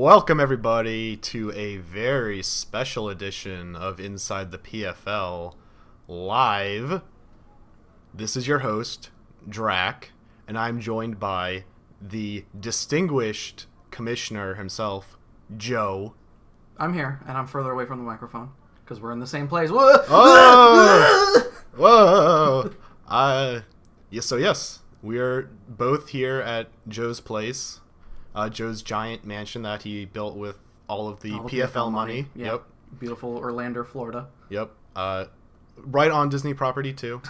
Welcome, everybody, to a very special edition of Inside the PFL Live. This is your host, Drak, and I'm joined by the distinguished commissioner himself, Joe. I'm here, and I'm further away from the microphone, because we're in the same place. Whoa! Oh! Whoa! Yes, we are both here at Joe's place. Joe's giant mansion that he built with all of the PFL money. Yep. Beautiful Orlando, Florida. Yep. Right on Disney property, too.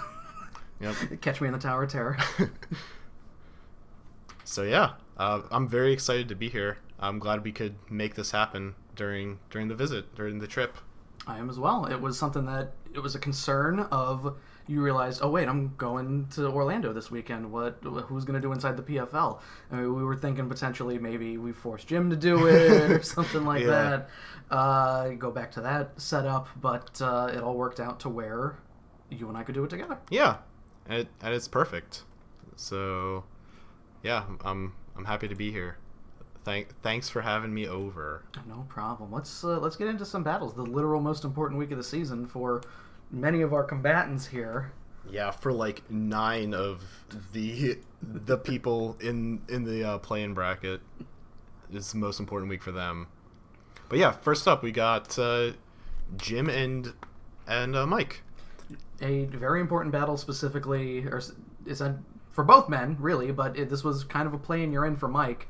Yep. Catch me in the Tower of Terror. So, yeah. I'm very excited to be here. I'm glad we could make this happen during the visit, during the trip. I am as well. It was something that, it was a concern of, you realized, oh wait, I'm going to Orlando this weekend. Who's going to do Inside the PFL? I mean, we were thinking potentially maybe we force Jim to do it or something like that. Go back to that setup, but it all worked out to where you and I could do it together. Yeah, and it's perfect. So, yeah, I'm happy to be here. Thanks for having me over. No problem. Let's get into some battles. The literal most important week of the season for many of our combatants here. Yeah, for like 9 of the people in the play-in bracket, it's the most important week for them. But yeah, first up we got Jim and Mike. A very important battle specifically, or is for both men really, but this was kind of a play-in you're in for Mike.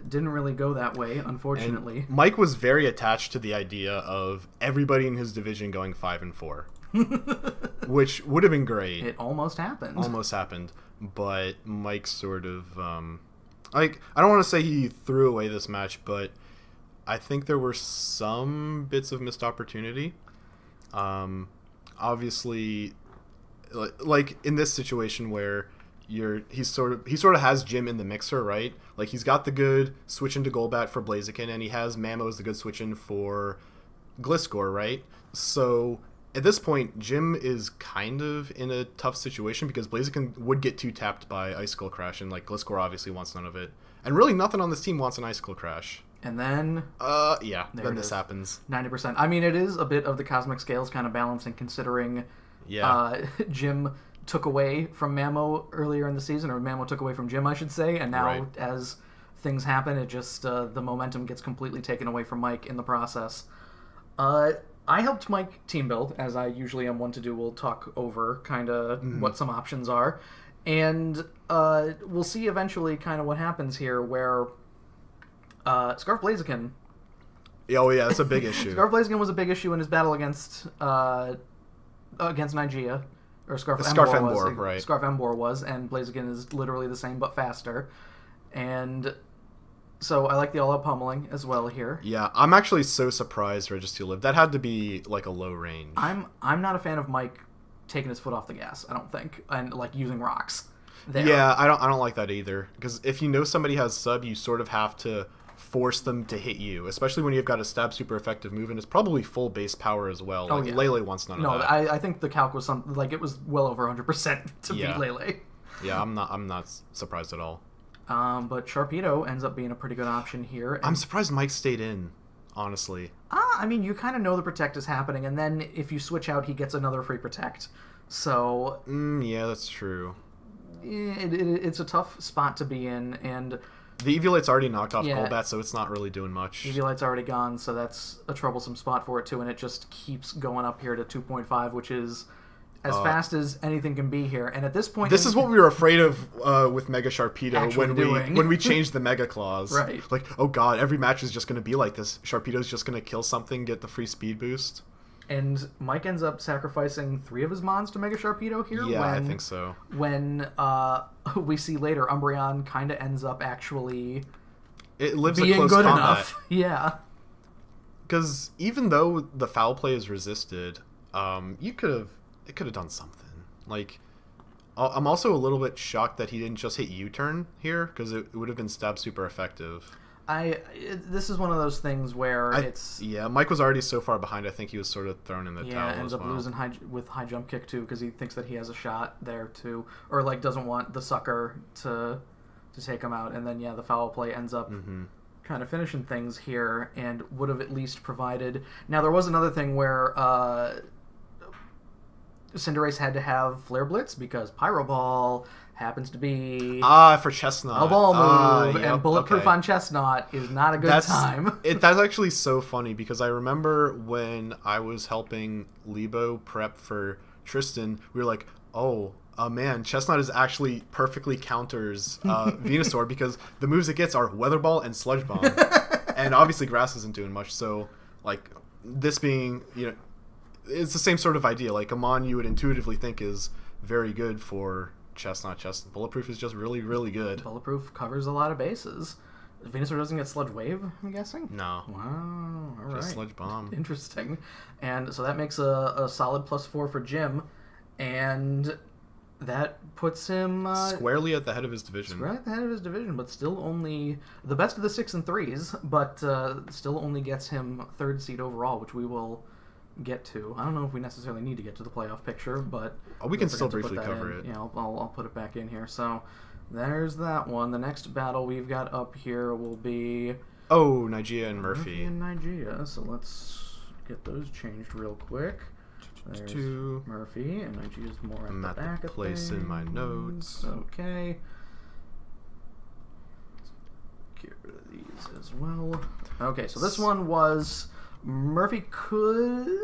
Didn't really go that way, unfortunately. And Mike was very attached to the idea of everybody in his division going 5-4, which would have been great. It almost happened. But Mike sort of I don't want to say he threw away this match, but I think there were some bits of missed opportunity. Obviously, like in this situation where he sort of has Jim in the mixer, right? Like he's got the good switch into Golbat for Blaziken, and he has Mamo as the good switch in for Gliscor, right? So at this point, Jim is kind of in a tough situation because Blaziken would get 2-tapped by Icicle Crash, and like Gliscor obviously wants none of it, and really nothing on this team wants an Icicle Crash. And then then this happens. 90%. I mean, it is a bit of the cosmic scales kind of balancing, considering Jim took away from Mamo earlier in the season, or Mamo took away from Jim, I should say, and now as things happen, it just the momentum gets completely taken away from Mike in the process. I helped Mike team build, as I usually am one to do. We'll talk over kind of what some options are, and we'll see eventually kind of what happens here, where Scarf Blaziken... Oh yeah, that's a big issue. Scarf Blaziken was a big issue in his battle against Nigeria. Or Scarf Embor, right. Scarf Embor was, and Blaziken is literally the same but faster. And so I like the all-out pummeling as well here. Yeah, I'm actually so surprised Registeel lived. That had to be like a low range. I'm not a fan of Mike taking his foot off the gas, I don't think, and like using rocks there. Yeah, I don't like that either, because if you know somebody has sub, you sort of have to force them to hit you, especially when you've got a stab super effective move, and it's probably full base power as well. Like, Lele wants none of that. No, I think the calc was it was well over 100% to beat Lele. Yeah, I'm not surprised at all. But Sharpedo ends up being a pretty good option here. I'm surprised Mike stayed in, honestly. I mean, you kind of know the protect is happening, and then if you switch out, he gets another free protect. So yeah, that's true. It's a tough spot to be in, and the Eviolite's already knocked off Golbat, so it's not really doing much. Eviolite's already gone, so that's a troublesome spot for it too, and it just keeps going up here to 2.5, which is as fast as anything can be here. And at this point, this is what we were afraid of with Mega Sharpedo when we changed the Mega Claws. Right. Like, oh god, every match is just going to be like this. Sharpedo's just going to kill something, get the free speed boost. And Mike ends up sacrificing 3 of his Mons to Mega Sharpedo here. Yeah, I think so. When we see later, Umbreon kind of ends up actually it lives being a close good combat. enough. Yeah. Because even though the foul play is resisted, it could have done something. Like, I'm also a little bit shocked that he didn't just hit U-turn here, because it would have been stab super effective. This is one of those things where Mike was already so far behind. I think he was sort of thrown in the towel. Yeah, ends up losing with high jump kick too, because he thinks that he has a shot there too, or like doesn't want the sucker to take him out, and then the foul play ends up kind of finishing things here and would have at least provided... Now, there was another thing where Cinderace had to have Flare Blitz because Pyro Ball happens to be... for Chestnut. A ball move, yep, and Bulletproof on Chestnut is not a good time. That's actually so funny because I remember when I was helping Libo prep for Tristan, we were like, man, Chestnut is actually perfectly counters Venusaur because the moves it gets are Weather Ball and Sludge Bomb. And obviously Grass isn't doing much, so like this being, it's the same sort of idea. Like Amon you would intuitively think is very good for Chestnut. Bulletproof is just really, really good. Bulletproof covers a lot of bases. Venusaur doesn't get Sludge Wave, I'm guessing? No. Wow, all right. Just Sludge Bomb. Interesting. And so that makes a solid +4 for Jim, and that puts him... squarely at the head of his division. Squarely at the head of his division, but still only the best of the 6 and 3s, but still only gets him 3rd seed overall, which we will get to. I don't know if we necessarily need to get to the playoff picture, but... we can still briefly cover it. Yeah, I'll put it back in here. So there's that one. The next battle we've got up here will be... Nigeria and Murphy. And Nigeria. So let's get those changed real quick. There's Murphy, and Nigeria's more at the back of place in my notes. Okay. Let's get rid of these as well. Okay, so this one was... Murphy couldn't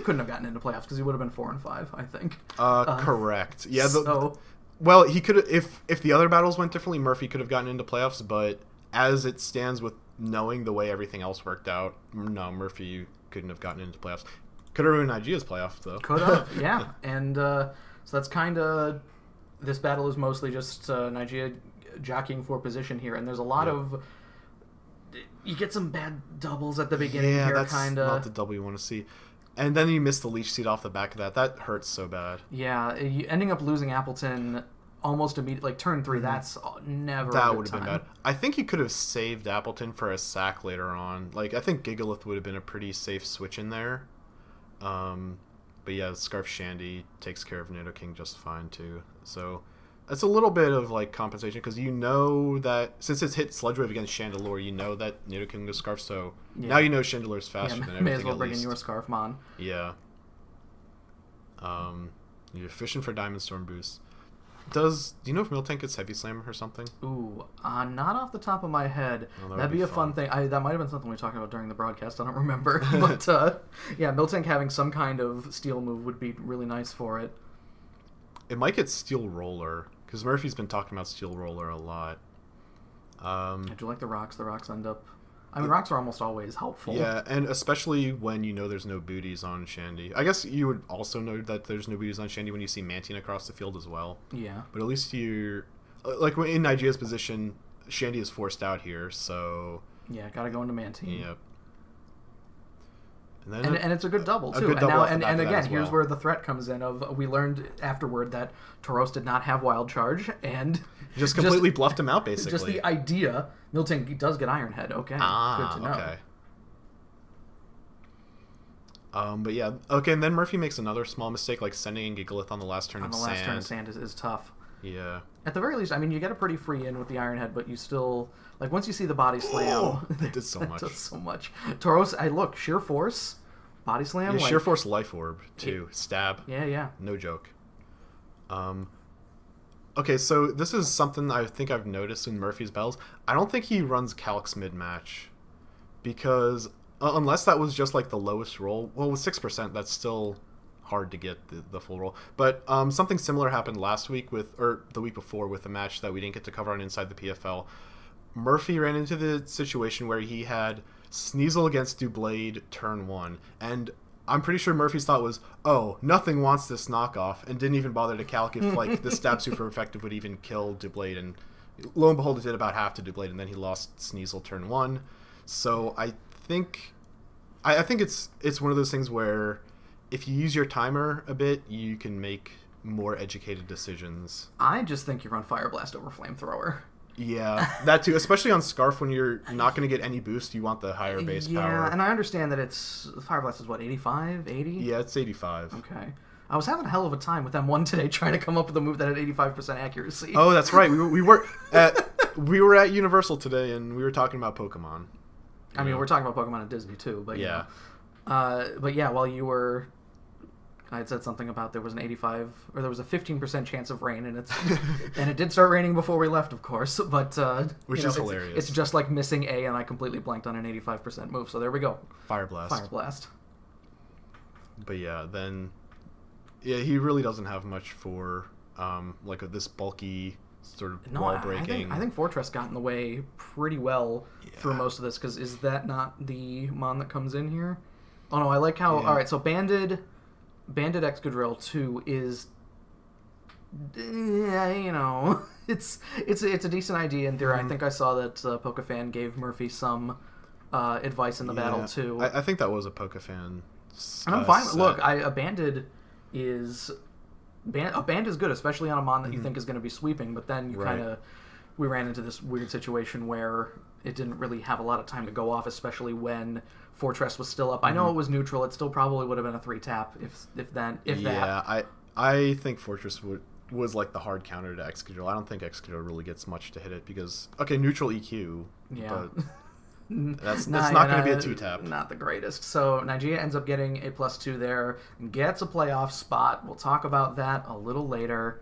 have gotten into playoffs because he would have been 4 and 5, I think. Correct. Yeah. Well, he could if the other battles went differently, Murphy could have gotten into playoffs. But as it stands, with knowing the way everything else worked out, no, Murphy couldn't have gotten into playoffs. Could have ruined Nigeria's playoff though. Could have, yeah. And so that's kind of this battle is mostly just Nigeria jockeying for position here, and there's a lot of. You get some bad doubles at the beginning here, that's kinda. Not the double you want to see. And then you miss the leech seed off the back of that. That hurts so bad. Yeah, you ending up losing Appleton almost immediately, like turn 3, that's never That a good would have been time. bad. I think you could have saved Appleton for a sack later on. Like, I think Gigalith would have been a pretty safe switch in there. But yeah, Scarf Shandy takes care of Nidoking just fine too. So it's a little bit of like compensation because you know that since it's hit Sludge Wave against Chandelure, you know that Nidoking goes Scarf. So now you know Chandelure's faster than everything. May as well bring in least. your Scarf Mon. Yeah. You're fishing for Diamond Storm boost. Do you know if Miltank gets Heavy Slam or something? Ooh, not off the top of my head. That'd be a fun thing. That might have been something we talked about during the broadcast. I don't remember. But yeah, Miltank having some kind of steel move would be really nice for it. It might get Steel Roller because Murphy's been talking about Steel Roller a lot. I do like the rocks. The rocks end up... I mean, rocks are almost always helpful. Yeah, and especially when you know there's no booties on Shandy. I guess you would also know that there's no booties on Shandy when you see Mantine across the field as well. Yeah. But at least you're... Like, in Nigeria's position, Shandy is forced out here, so... Yeah, gotta go into Mantine. Yep. And it's a good double, too. And again, here's where the threat comes in of... We learned afterward that Tauros did not have Wild Charge, and... Just completely bluffed him out, basically. Just the idea... Miltank does get Iron Head. Okay, good to know. Okay. But yeah, okay, and then Murphy makes another small mistake, like sending in Gigalith on the last turn of sand. On the last turn of sand is tough. Yeah. At the very least, I mean, you get a pretty free in with the Iron Head, but you still... Like, once you see the Body Slam... That did so much. That does so much. Tauros, look, Sheer Force, Body Slam... Yeah, Sheer Force Life Orb, too. Stab. Yeah. No joke. Okay, so this is something I think I've noticed in Murphy's battles. I don't think he runs Calx mid-match. Because, unless that was just like the lowest roll, well, with 6%, that's still hard to get the full roll. But something similar happened last week or the week before with a match that we didn't get to cover on Inside the PFL. Murphy ran into the situation where he had Sneasel against Doublade turn 1, and I'm pretty sure Murphy's thought was, nothing wants this knockoff, and didn't even bother to calc if like the stab super effective would even kill Doublade, and lo and behold, it did about half to Doublade, and then he lost Sneasel turn 1. So I think it's one of those things where if you use your timer a bit, you can make more educated decisions. I just think you run Fire Blast over Flamethrower. Yeah, that too, especially on Scarf when you're not going to get any boost, you want the higher base power. Yeah, and I understand that Fire Blast is what, 85, 80? Yeah, it's 85. Okay. I was having a hell of a time with M1 today trying to come up with a move that had 85% accuracy. Oh, that's right. We were We were at Universal today, and we were talking about Pokemon. I mean, we're talking about Pokemon at Disney, too. But, yeah. But, yeah, while you were... I had said something about there was an 85... Or there was a 15% chance of rain, and and it did start raining before we left, of course. But, which is hilarious. It's just like missing A, and I completely blanked on an 85% move. So there we go. Fire Blast. Fire Blast. But, yeah, then... Yeah, he really doesn't have much for, this bulky... sort of wall breaking. I think Fortress got in the way pretty well through most of this, because is that not the Mon that comes in here? Oh no, I like how... Yeah. Alright, so Banded Excadrill 2 is... it's a decent idea in theory. I think I saw that PokeFan gave Murphy some advice in the battle too. I think that was a PokeFan and I'm fine. Look, a Banded is... A band is good, especially on a Mon that you think is going to be sweeping, but then we ran into this weird situation where it didn't really have a lot of time to go off, especially when Fortress was still up. I know it was neutral; it still probably would have been a 3-tap if that. Yeah, I think Fortress was like the hard counter to Excadrill. I don't think Excadrill really gets much to hit it because neutral EQ. Yeah. But that's not going to be a 2-tap. Not the greatest. So Nigeria ends up getting a +2 there, gets a playoff spot. We'll talk about that a little later.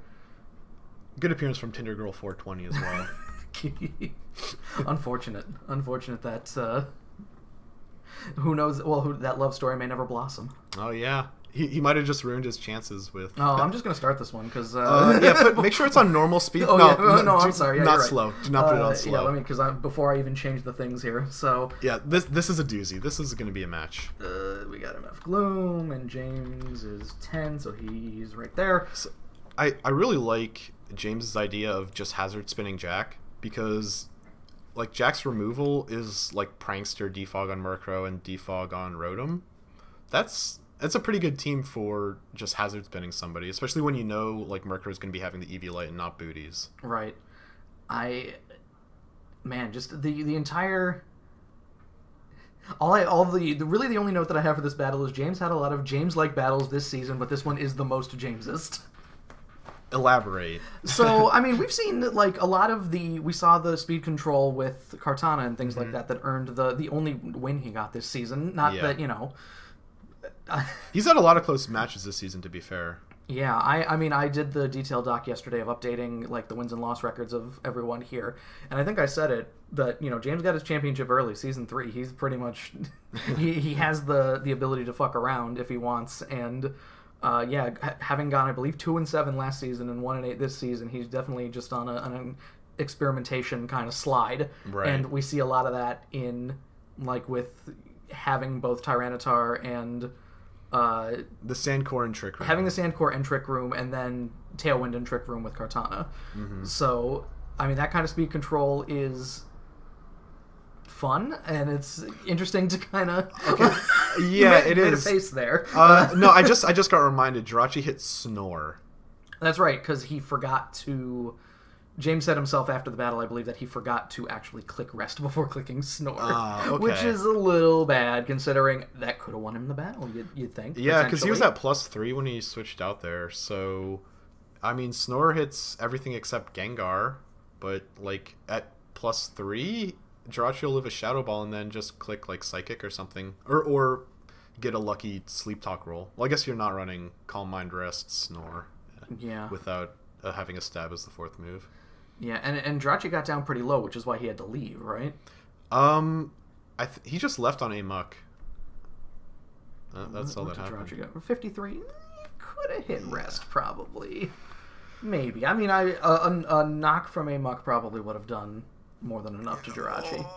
Good appearance from Tinder Girl 420 as well. Unfortunate that who knows? Well, that love story may never blossom. Oh yeah. He might have just ruined his chances with... Oh, I'm just going to start this one, because... make sure it's on normal speed. I'm sorry. Yeah, not right. slow. Do not put it on slow. Yeah, because before I even change the things here, so... Yeah, this is a doozy. This is going to be a match. We got enough Gloom, and James is 10, so he's right there. So, I really like James's idea of just hazard spinning Jack, because... Like, Jack's removal is, like, Prankster, Defog on Murkrow, and Defog on Rotom. It's a pretty good team for just hazard spinning somebody, especially when you know like Murkrow's going to be having the Eviolite and not booties. Right. Just the entire really the only note that I have for this battle is James had a lot of James-like battles this season, but this one is the most Jamesist. Elaborate. So, I mean, we've seen like a lot of we saw the speed control with Kartana and things like that earned the only win he got this season. Not that, he's had a lot of close matches this season, to be fair. Yeah, I did the detailed doc yesterday of updating like the wins and loss records of everyone here, and I think I said it that James got his championship early, season 3. He's pretty much he has the ability to fuck around if he wants, and having gone I believe 2-7 last season and 1-8 this season, he's definitely just on an experimentation kind of slide, right. And we see a lot of that in like with having both Tyranitar and the Sandcore and Trick Room. Having the Sandcore and Trick Room, and then Tailwind and Trick Room with Kartana. Mm-hmm. So, I mean, that kind of speed control is fun, and it's interesting to kind of... Okay. Yeah, it is. Made a face there. No, I just got reminded, Jirachi hit Snore. That's right, because he forgot to... James said himself after the battle, I believe, that he forgot to actually click rest before clicking Snore. Okay. Which is a little bad, considering that could have won him the battle, you'd think. Yeah, because he was at +3 when he switched out there. So, I mean, Snore hits everything except Gengar, but, like, at +3, Jirachi will live a Shadow Ball and then just click, like, Psychic or something. Or get a lucky Sleep Talk roll. Well, I guess you're not running Calm Mind Rest, Snore. Yeah. Without having a stab as the 4th move. Yeah, and Jirachi got down pretty low, which is why he had to leave, right? He just left on Amok. That's all that happened. Jirachi got 53. Could have hit rest, probably. Maybe. I mean, a knock from Amok probably would have done more than enough to Jirachi.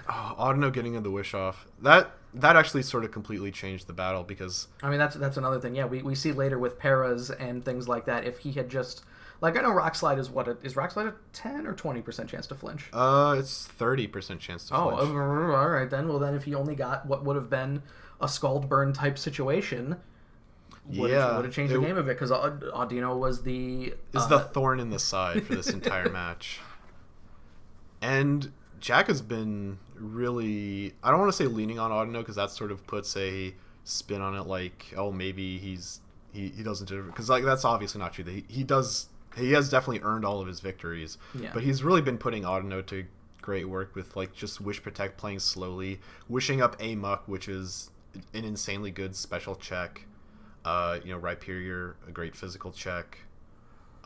Audino getting the Wish Off. That actually sort of completely changed the battle, because... I mean, that's another thing. Yeah, we see later with Paras and things like that, if he had just... Like, I know Rock Slide is is Rock Slide a 10 or 20% chance to flinch? It's 30% chance to flinch. Oh, all right then. Well, then if he only got what would have been a Scald Burn type situation, would have changed the game a bit, because Audino was the thorn in the side for this entire match. And Jack has been really, I don't want to say leaning on Audino, because that sort of puts a spin on it, like, oh, maybe he doesn't do it, because like that's obviously not true. He does he has definitely earned all of his victories. Yeah. But he's really been putting Audino to great work with like just Wish Protect playing slowly, wishing up a Muck, which is an insanely good special check. Rhyperior, a great physical check.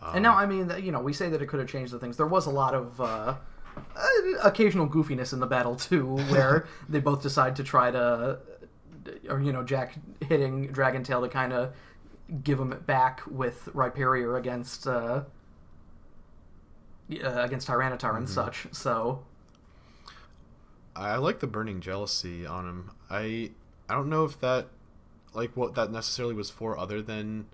And now, I mean, we say that it could have changed the things. There was a lot of occasional goofiness in the battle too, where they both decide to try to, Jack hitting Dragon Tail to kind of give him it back with Rhyperior against Tyranitar and such. So I like the Burning Jealousy on him. I don't know if that what that necessarily was for other than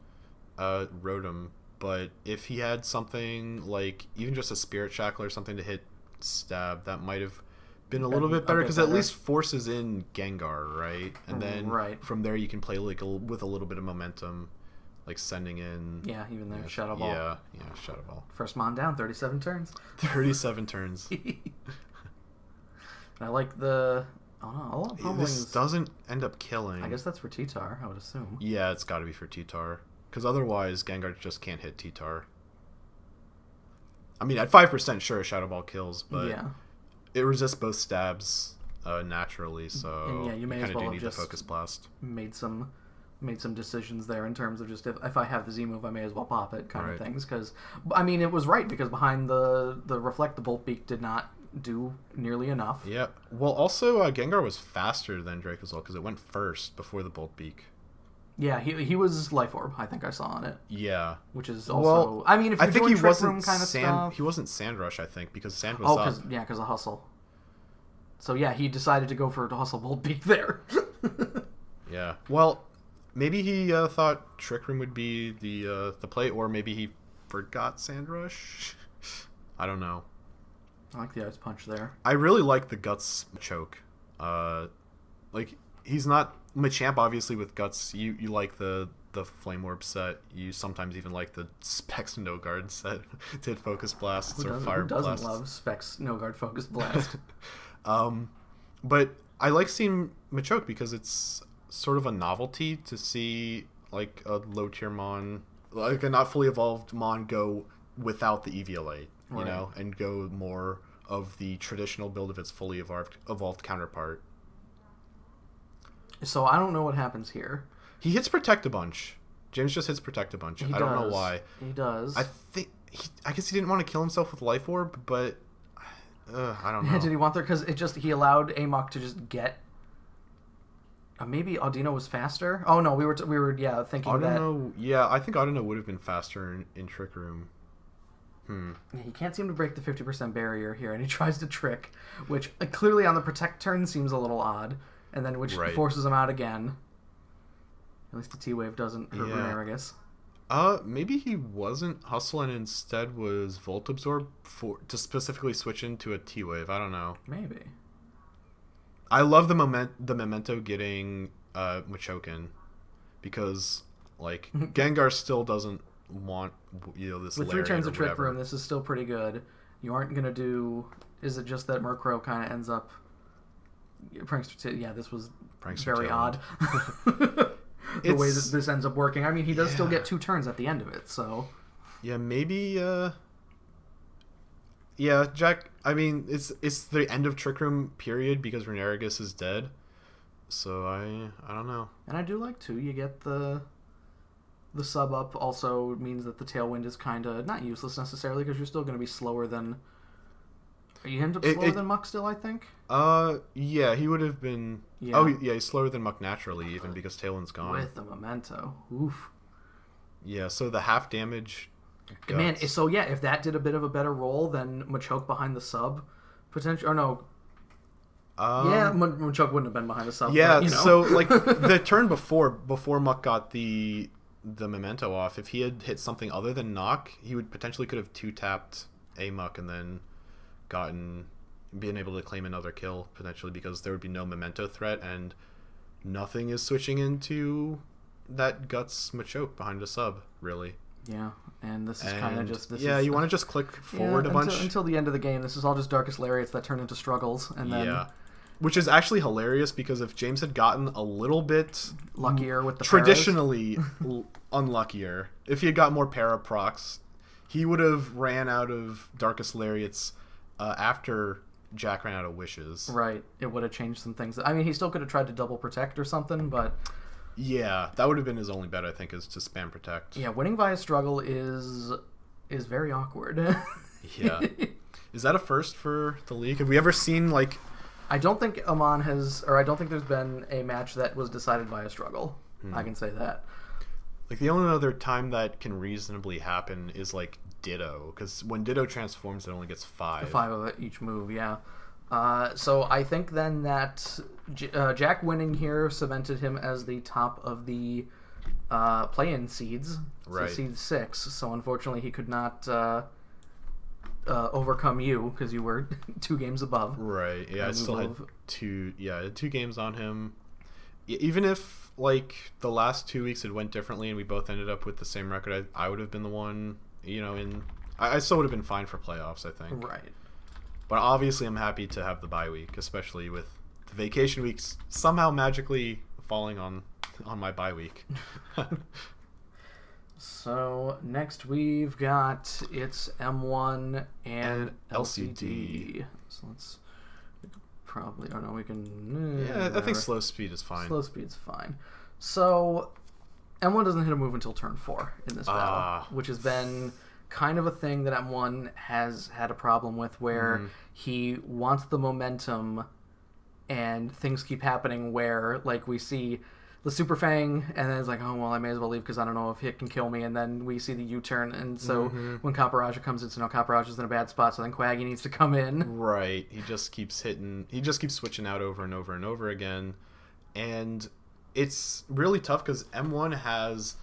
Rotom, but if he had something like even just a Spirit Shackle or something to hit Stab, that might have been a little bit better because at least forces in Gengar, right? And then from there you can play with a little bit of momentum, like sending in even there Shadow Ball. Yeah, Shadow Ball. First Mon down, 37 turns. 37 turns. I like the this doesn't end up killing. I guess that's for T-Tar, I would assume. Yeah, it's got to be for T-Tar. Because otherwise, Gengar just can't hit T-Tar. I mean, at 5%, sure, Shadow Ball kills, but it resists both stabs naturally, so and you may as well need just the Focus Blast. Made some decisions there in terms of just if I have the Z move, I may as well pop it kind of things. Because, I mean, it was right, because behind the Reflect, the Bolt Beak did not do nearly enough. Yeah. Well, also, Gengar was faster than Dracozolt because it went first before the Bolt Beak. Yeah, he was Life Orb, I think I saw on it. Yeah. Which is also... I mean, if you're doing Trick Room kind of stuff... He wasn't Sandrush, I think, because Sand was up. Because of Hustle. So, yeah, he decided to go for the Hustle Bolt Beak there. Yeah. Well, maybe he thought Trick Room would be the play, or maybe he forgot Sandrush. I don't know. I like the Ice Punch there. I really like the Guts choke. He's not Machamp, obviously, with Guts. You like the Flame Orb set. You sometimes even like the Specs No Guard set to hit Focus Blasts or Fire Blasts. Who doesn't love Specs No Guard Focus Blast? But I like seeing Machoke because it's sort of a novelty to see like a low tier Mon, like a not fully evolved Mon, go without the EVLA. You know, and go more of the traditional build of its fully evolved counterpart. So I don't know what happens here. He hits Protect a bunch. James just hits Protect a bunch. I don't know why. He does. I guess he didn't want to kill himself with Life Orb, but I don't know. Did he want there? Because he allowed Amok to just get. Maybe Audino was faster. Oh no, we were thinking Audino, that. Yeah, I think Audino would have been faster in Trick Room. He can't seem to break the 50% barrier here, and he tries to Trick, which clearly on the Protect turn seems a little odd, and then which forces him out again. At least the T-Wave doesn't hurt Runerigus. Maybe he wasn't Hustle and instead was Volt Absorb to specifically switch into a T-Wave. I don't know. Maybe. I love the Memento getting Machoken because like Gengar still doesn't want this with 3 turns of Trick Room. This is still pretty good. You aren't gonna do. Is it just that Murkrow kind of ends up Prankster? Yeah, this was very odd. The way that this ends up working. I mean, he does still get 2 turns at the end of it. So yeah, maybe. Yeah, Jack. I mean, it's the end of Trick Room period because Runerigus is dead. So I don't know. And I do like too. You get the sub up also means that the Tailwind is kind of not useless necessarily because you're still going to be slower than. You end up slower than Muck still, I think. Yeah, he would have been. Yeah. Oh, yeah, he's slower than Muck naturally, even because Tailwind's gone. With the Memento, oof. Yeah, so the half damage. Guts. Man, so yeah, if that did a bit of a better roll than Machoke behind the sub, potential or no. Yeah, Machoke wouldn't have been behind the sub. Yeah, but, so like the turn before Muck got the Memento off, if he had hit something other than Knock, he would potentially could have 2-tapped a Muck and then been able to claim another kill potentially because there would be no Memento threat and nothing is switching into that Guts Machoke behind a sub really. Yeah, and this is kind of just... you want to just click forward a bunch? Until the end of the game, this is all just Darkest Lariats that turn into struggles, and then... Yeah, which is actually hilarious, because if James had gotten a little bit... luckier with the traditionally unluckier, if he had got more para procs, he would have ran out of Darkest Lariats after Jack ran out of wishes. Right. It would have changed some things. I mean, he still could have tried to double protect or something, but... Yeah, that would have been his only bet, I think, is to spam protect. Yeah, winning via struggle is very awkward. Yeah. Is that a first for the league? Have we ever seen, like... I don't think Amon has... Or I don't think there's been a match that was decided via struggle. I can say that. Like, the only other time that can reasonably happen is, like, Ditto. Because when Ditto transforms, it only gets 5. 5 of each move, yeah. So I think then that Jack winning here cemented him as the top of the play-in seeds. Right. So seed 6. So unfortunately he could not overcome you because you were 2 games above. Right. Yeah, I still had 2 games on him. Even if, like, the last 2 weeks it went differently and we both ended up with the same record, I would have been the one, I still would have been fine for playoffs, I think. Right. But obviously I'm happy to have the bye week, especially with the vacation weeks somehow magically falling on my bye week. So next we've got it's M1 and LCD. So let's probably... Oh no, we can... Yeah, I think slow speed is fine. Slow speed's fine. So M1 doesn't hit a move until turn 4 in this battle, which has been... kind of a thing that M1 has had a problem with, where he wants the momentum and things keep happening where, like, we see the Super Fang and then it's like, oh, well, I may as well leave because I don't know if Hit can kill me, and then we see the U-turn, and so when Kaparaja comes in, so now Kaparaja's in a bad spot, so then Quaggy needs to come in. Right. He just keeps switching out over and over and over again, and it's really tough because M1 has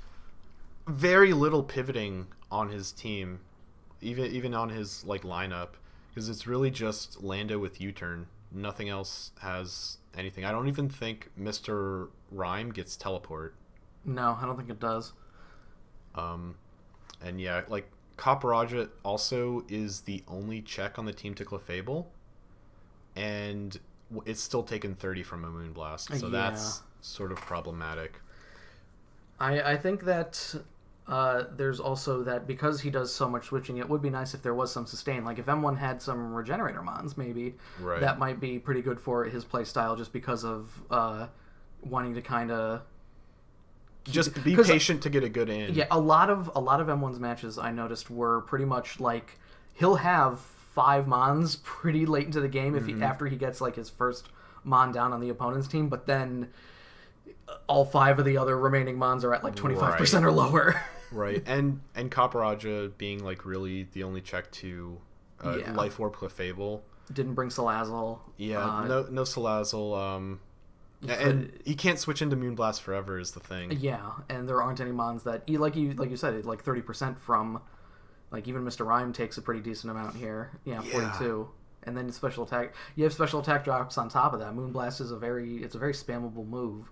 very little pivoting on his team, even on his, like, lineup, because it's really just Lando with U-turn. Nothing else has anything. I don't even think Mr. Rhyme gets teleport. No, I don't think it does. And yeah, like, Kaparaja also is the only check on the team to Clefable, and it's still taken 30 from a Moonblast, so that's sort of problematic. I think that there's also that because he does so much switching, it would be nice if there was some sustain. Like, if M1 had some Regenerator Mons, maybe, that might be pretty good for his play style, just because of wanting to kind of... Just be patient to get a good in. Yeah, a lot of M1's matches, I noticed, were pretty much like, he'll have 5 Mons pretty late into the game after he gets, like, his first Mon down on the opponent's team, but then all 5 of the other remaining Mons are at, like, 25% or lower. Right, and Kaparaja being, like, really the only check to Life Orb Clefable. Didn't bring Salazzle. Yeah, no Salazzle. And he can't switch into Moonblast forever is the thing. Yeah, and there aren't any Mons that, like you said, like 30% from, like, even Mr. Rhyme takes a pretty decent amount here. Yeah, 42. And then special attack. You have special attack drops on top of that. Moonblast is a very spammable move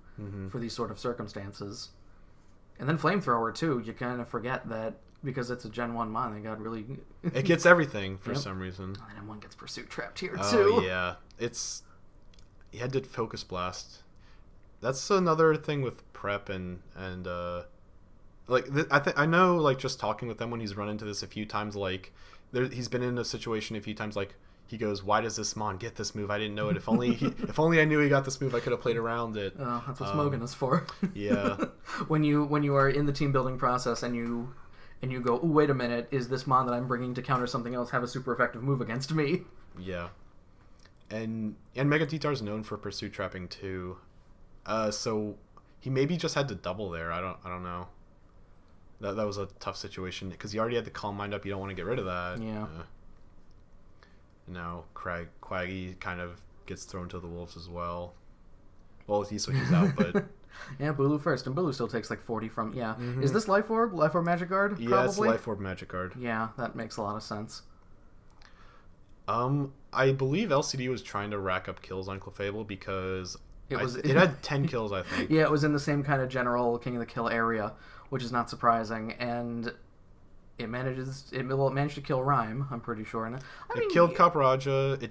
for these sort of circumstances. And then Flamethrower too. You kind of forget that because it's a Gen 1 Mon, they got really... It gets everything for some reason. And M1 gets Pursuit Trapped here too. Oh yeah, he had to Focus Blast. That's another thing with prep and I know, like, just talking with them when he's run into this a few times, like, he's been in a situation a few times, like, he goes, why does this Mon get this move? I didn't know it. If only I knew he got this move, I could have played around it. Oh, that's what Smogan is for. Yeah. when you are in the team building process and you go, oh, wait a minute, is this Mon that I'm bringing to counter something else have a super effective move against me? Yeah. And Mega Titar is known for Pursuit Trapping too. So he maybe just had to double there. I don't know. That was a tough situation because he already had the Calm Mind up. You don't want to get rid of that. Yeah. Now Quaggy kind of gets thrown to the wolves as well. Well, he switches out, but yeah, Bulu first, and Bulu still takes like 40 from Is this Life Orb Magic Guard? Yeah, probably? It's Life Orb Magic Guard. Yeah, that makes a lot of sense. I believe LCD was trying to rack up kills on Clefable because it had 10 kills, I think. Yeah, it was in the same kind of general King of the Kill area, which is not surprising, and it managed to kill Rhyme, I'm pretty sure. And it killed Kaparaja.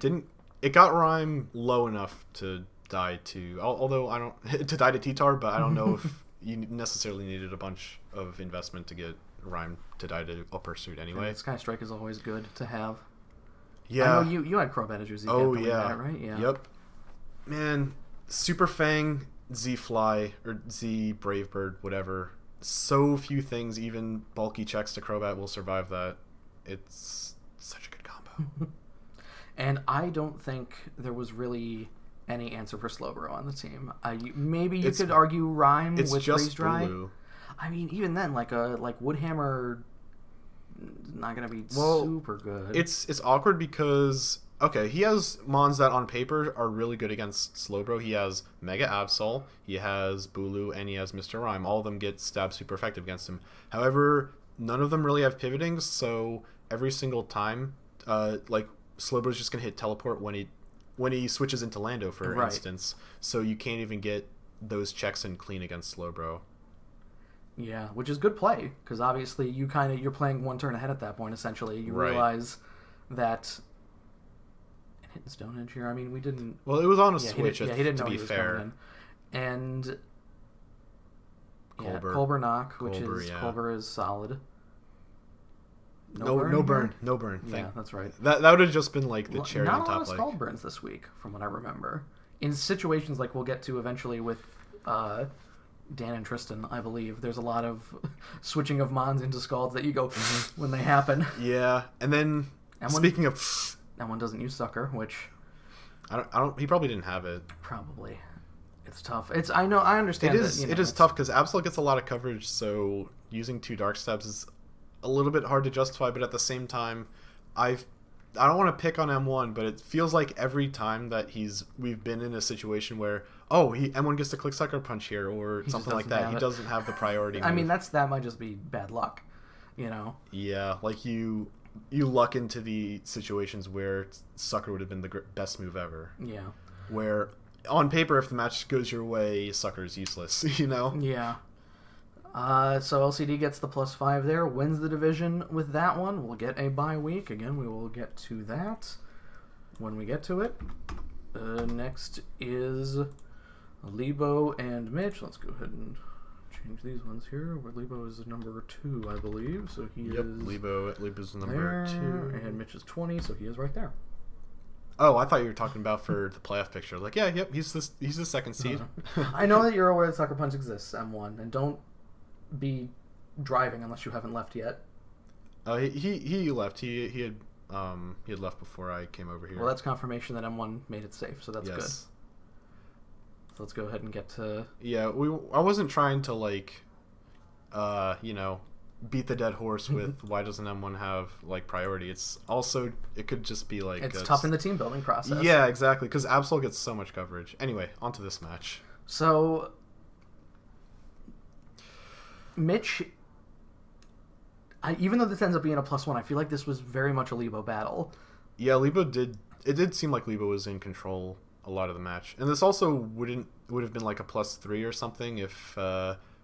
It got Rhyme low enough to die to, although to die to Titar, but I don't know if you necessarily needed a bunch of investment to get Rhyme to die to upper suit anyway. Sky Strike is always good to have. Yeah. I know you had Crobat as your Z. Oh, yeah. Right? Yeah. Yep. Man, Super Fang, Z Fly, or Z Brave Bird, whatever. So few things, even bulky checks to Crobat, will survive that. It's such a good combo. And I don't think there was really any answer for Slowbro on the team. Maybe you could argue Rhyme with Freeze Dry. Bulu. I mean, even then, like Woodhammer, not gonna be super good. It's awkward because he has Mons that on paper are really good against Slowbro. He has Mega Absol, he has Bulu, and he has Mr. Rhyme. All of them get stabbed super effective against him. However, none of them really have pivoting, so every single time, Slowbro's just gonna hit teleport when he switches into Lando, for instance. So you can't even get those checks in clean against Slowbro. Yeah, which is good play, because obviously you're playing one turn ahead at that point. Essentially, you realize that hitting Stone Edge here. I mean, we didn't. Well, it was on a switch. He didn't know to he be was fair, coming in. And Colbur. Colbur knock, Colbur is solid. No burn. Yeah, that's right. That would have just been like the cherry on top. Not a lot of Scald burns this week, from what I remember. In situations like we'll get to eventually with Dan and Tristan, I believe there's a lot of switching of Mons into Scalds that you go when they happen. Yeah, and then speaking of, that one doesn't use Sucker, which I don't. He probably didn't have it. Probably. It's tough. I understand. It is tough because Absol gets a lot of coverage, so using 2 Dark Stabs is a little bit hard to justify. But at the same time, I don't want to pick on M1, but it feels like every time that we've been in a situation where M1 gets to click Sucker Punch here or something like that. He doesn't have the priority. I mean, that might just be bad luck, Yeah, like you luck into the situations where Sucker would have been the best move ever. Yeah. Where on paper, if the match goes your way, Sucker's useless. Yeah. So LCD gets the +5 there, wins the division with that one. We'll get a bye week. Again, we will get to that when we get to it. Next is Libo and Mitch. Let's go ahead and change these ones here, where Libo is number 2, I believe. So he is Libo's number 2. And Mitch is 20, so he is right there. Oh, I thought you were talking about for the playoff picture. Like, he's the second seed. I know that you're aware that Sucker Punch exists, M1, and don't be driving unless you haven't left yet. He left. He had left before I came over here. Well, that's confirmation that M1 made it safe, so that's good. So let's go ahead and get to. Yeah, I wasn't trying to beat the dead horse with why doesn't M1 have priority. It's also it could just be it's tough in the team building process. Yeah, exactly, because Absol gets so much coverage. Anyway, on to this match. So Mitch, even though this ends up being a +1, I feel like this was very much a Libo battle. Yeah, it did seem like Libo was in control a lot of the match, and this also would have been like a +3 or something if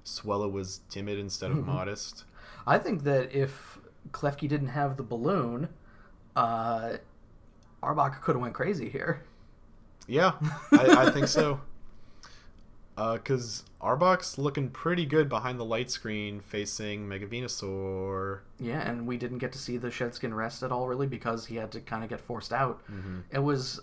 Swella was timid instead of modest. I think that if Klefki didn't have the balloon, Arbok could have went crazy here. Yeah, I think so. Because Arbok's looking pretty good behind the light screen facing Mega Venusaur. Yeah, and we didn't get to see the Shedskin rest at all, really, because he had to kind of get forced out. Mm-hmm. It was...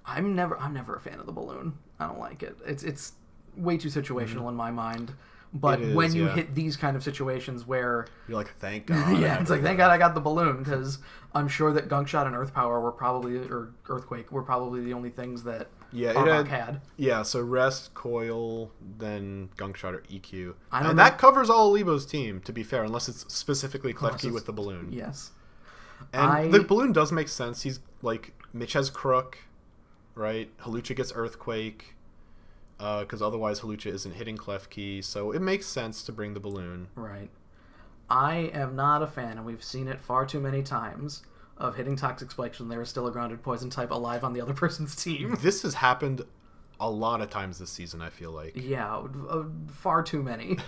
I'm never a fan of the balloon. I don't like it. It's way too situational in my mind. But when you hit these kind of situations where... You're like, thank God. Yeah, it's like, thank God I got the balloon, because I'm sure that Gunk Shot and Earth Power or Earthquake were probably the only things that Arbok had. Yeah, so Rest, Coil, then Gunk Shot or EQ. And that covers all Libo's team, to be fair, unless it's specifically Klefki with the balloon. Yes. And the balloon does make sense. He's Mitch has Crook, right? Halucha gets Earthquake. Because otherwise Halucha isn't hitting Klefki, so it makes sense to bring the balloon. Right. I am not a fan, and we've seen it far too many times, of hitting Toxic Spikes when there is still a grounded poison type alive on the other person's team. This has happened a lot of times this season, I feel like. Yeah, far too many.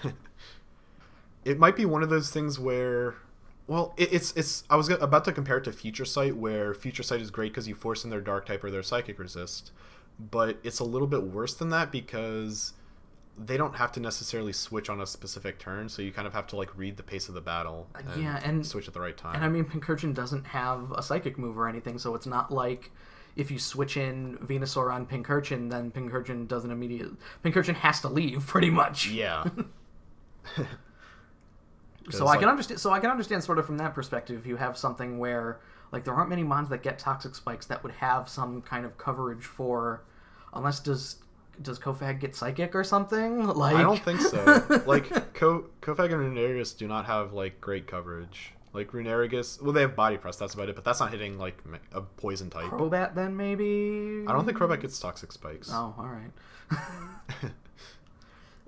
It might be one of those things where... Well, it's. I was about to compare it to Future Sight, where Future Sight is great because you force in their Dark type or their Psychic resist. But it's a little bit worse than that because they don't have to necessarily switch on a specific turn, so you kind of have to like read the pace of the battle and switch at the right time. And I mean, Pincurchin doesn't have a psychic move or anything, so it's not like if you switch in Venusaur on Pincurchin, then Pincurchin doesn't immediately... Pincurchin has to leave, pretty much. Yeah. So I can understand sort of from that perspective. You have something where like there aren't many mons that get toxic spikes that would have some kind of coverage for, unless does Kofag get psychic or something? Like I don't think so. Like Kofag and Runerigus do not have like great coverage. Like Runerigus, well, they have body press. That's about it. But that's not hitting like a poison type. Crobat then maybe. I don't think Crobat gets toxic spikes. Oh, all right.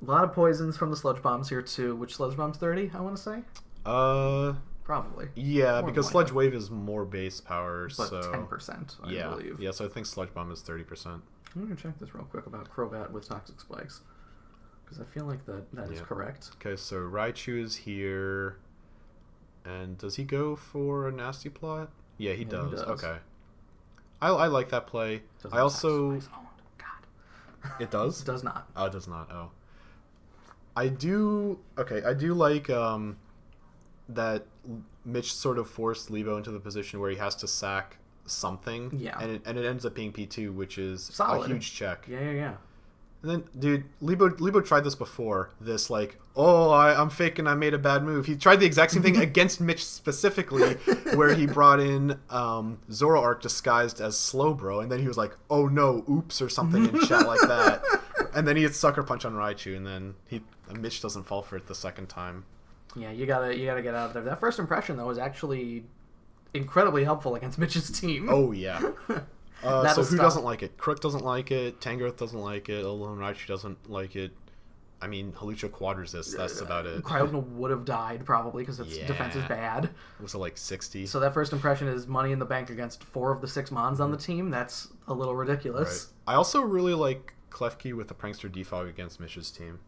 A lot of poisons from the Sludge Bombs here too. Which Sludge Bomb's 30? I want to say. Probably. Yeah, because Sludge Wave is more base power, but so 10%. I believe. Yeah, so I think Sludge Bomb is 30%. I'm gonna check this real quick about Crobat with toxic spikes, because I feel like that is correct. Okay, so Raichu is here, and does he go for a Nasty Plot? Yeah, he does. Okay. I like that play. I also. Oh God. It does? It does not. Oh, it does not. Oh. I do like that Mitch sort of forced Libo into the position where he has to sack something. Yeah. And it ends up being P2, which is solid. A huge check. Yeah. And then, dude, Libo tried this before. This, like, I'm faking, I made a bad move. He tried the exact same thing against Mitch specifically, where he brought in Zoroark disguised as Slowbro, and then he was like, oh no, oops, or something in chat like that. And then he hits Sucker Punch on Raichu, and then Mitch doesn't fall for it the second time. Yeah, you gotta get out of there. That first impression, though, was actually incredibly helpful against Mitch's team. Oh, yeah. So who doesn't like it? Crook doesn't like it. Tangrowth doesn't like it. Alone Raichu doesn't like it. I mean, Hawlucha Quadresist, that's about it. Cryogonal would have died, probably, because its defense is bad. Was it like 60? So that first impression is Money in the Bank against 4 of the 6 Mons on the team. That's a little ridiculous. Right. I also really like Klefki with the Prankster Defog against Mitch's team.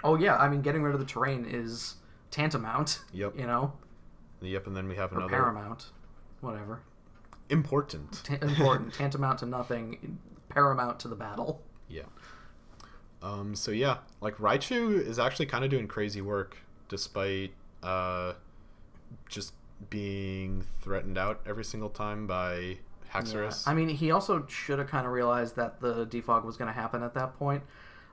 Oh, yeah. I mean, getting rid of the terrain is tantamount. Yep. You know? Yep, and then we have or another... paramount. Whatever. Important. Important. Tantamount to nothing. Paramount to the battle. Yeah. So yeah, like Raichu is actually kind of doing crazy work despite just being threatened out every single time by Haxorus. Yeah. I mean, he also should have kind of realized that the defog was going to happen at that point.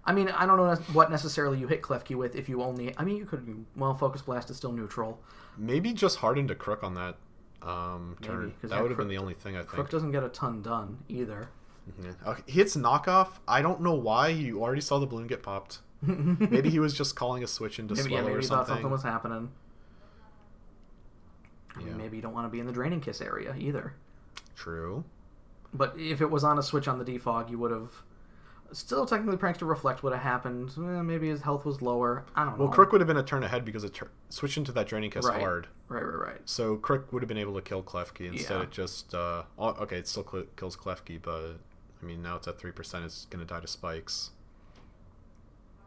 I mean, I don't know what necessarily you hit Klefki with if you only... I mean, you could... Well, Focus Blast is still neutral. Maybe just hardened a Crook on that turn. That would have been the only thing, I think. Crook doesn't get a ton done, either. Mm-hmm. Okay. He hits Knockoff. I don't know why. You already saw the balloon get popped. Maybe he was just calling a switch into Swellow or something. Maybe he thought something was happening. I Yeah. mean, maybe you don't want to be in the Draining Kiss area, either. True. But if it was on a switch on the defog, you would have... Still, technically, Prankster Reflect would have happened. Maybe his health was lower. I don't know. Well, Crook would have been a turn ahead because it switched into that Draining Kiss hard. Right. So Crook would have been able to kill Klefki. Instead, it just... okay, it still kills Klefki, but... I mean, now it's at 3%. It's going to die to spikes.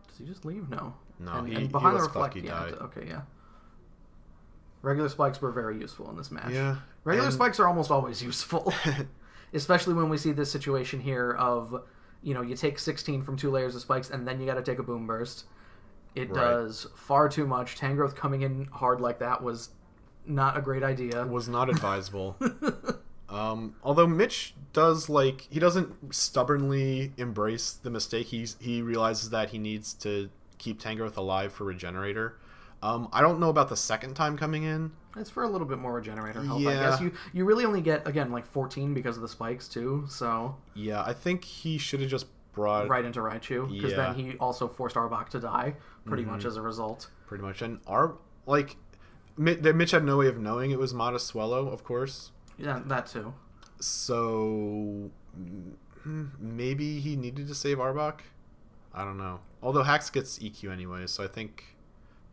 Does he just leave? No. No, and he behind lets the Reflect, Klefki die. Okay, yeah. Regular spikes were very useful in this match. Yeah. Regular spikes are almost always useful. Especially when we see this situation here of... you take 16 from 2 layers of spikes, and then you got to take a Boom Burst. It does far too much. Tangrowth coming in hard like that was not a great idea. It was not advisable. Although Mitch does, he doesn't stubbornly embrace the mistake. He realizes that he needs to keep Tangrowth alive for Regenerator. I don't know about the second time coming in. It's for a little bit more Regenerator health, I guess. You really only get, again, 14 because of the spikes, too, so... Yeah, I think he should have just brought... Right into Raichu, because then he also forced Arbok to die, pretty much as a result. Pretty much, and Mitch had no way of knowing it was Modest Swallow, of course. Yeah, that too. So... maybe he needed to save Arbok? I don't know. Although Hax gets EQ anyway, so I think...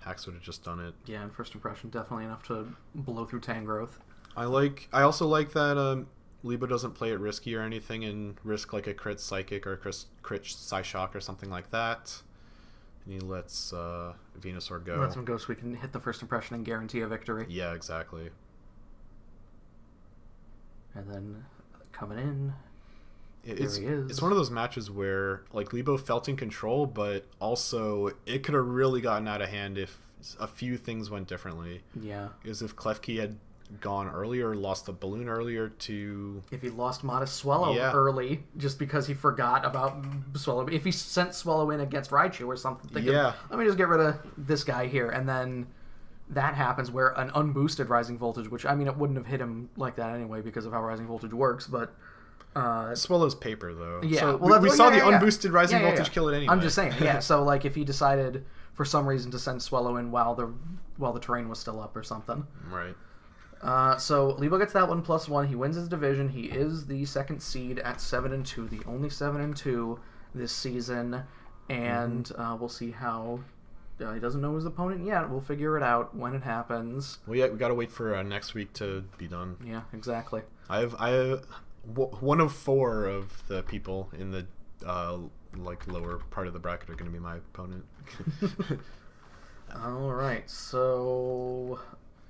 Hax would have just done it. Yeah, and first impression, definitely enough to blow through Tangrowth. I also like that Libo doesn't play it risky or anything and risk a crit Psychic or a crit Psyshock or something like that. And he lets Venusaur go. Lets him go so we can hit the first impression and guarantee a victory. Yeah, exactly. And then coming in... It's one of those matches where like Libo felt in control, but also it could have really gotten out of hand if a few things went differently. Yeah. Because if Klefki had gone earlier, lost the balloon earlier to... If he lost Modest Swallow early, just because he forgot about Swallow. If he sent Swallow in against Raichu or something, thinking, let me just get rid of this guy here. And then that happens where an unboosted Rising Voltage, which, I mean, it wouldn't have hit him like that anyway because of how Rising Voltage works, but... Swallow's paper, though. Yeah. So we saw the unboosted Rising Voltage kill it anyway. I'm just saying, yeah. So, like, if he decided for some reason to send Swallow in while the terrain was still up or something. Right. So Libo gets that 1+1. He wins his division. He is the second seed at 7-2, the only 7-2 this season, and we'll see how. He doesn't know his opponent yet. We'll figure it out when it happens. Well, yeah, we gotta wait for next week to be done. Yeah, exactly. I have one of 4 of the people in the like lower part of the bracket are going to be my opponent. All right, so.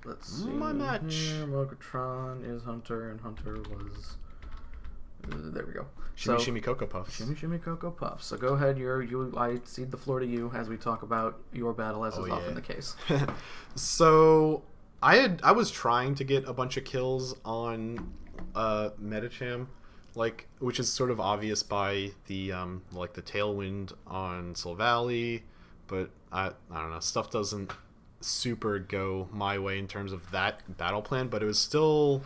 Let's see. My match. Mokatron is Hunter, and Hunter was. There we go. Shimmy Cocoa Puffs. Shimmy Cocoa Puffs. So go ahead. I cede the floor to you as we talk about your battle, as is often the case. So I was trying to get a bunch of kills on Medicham, like, which is sort of obvious by the like the Tailwind on Silvally, but I don't know, stuff doesn't super go my way in terms of that battle plan, but it was still,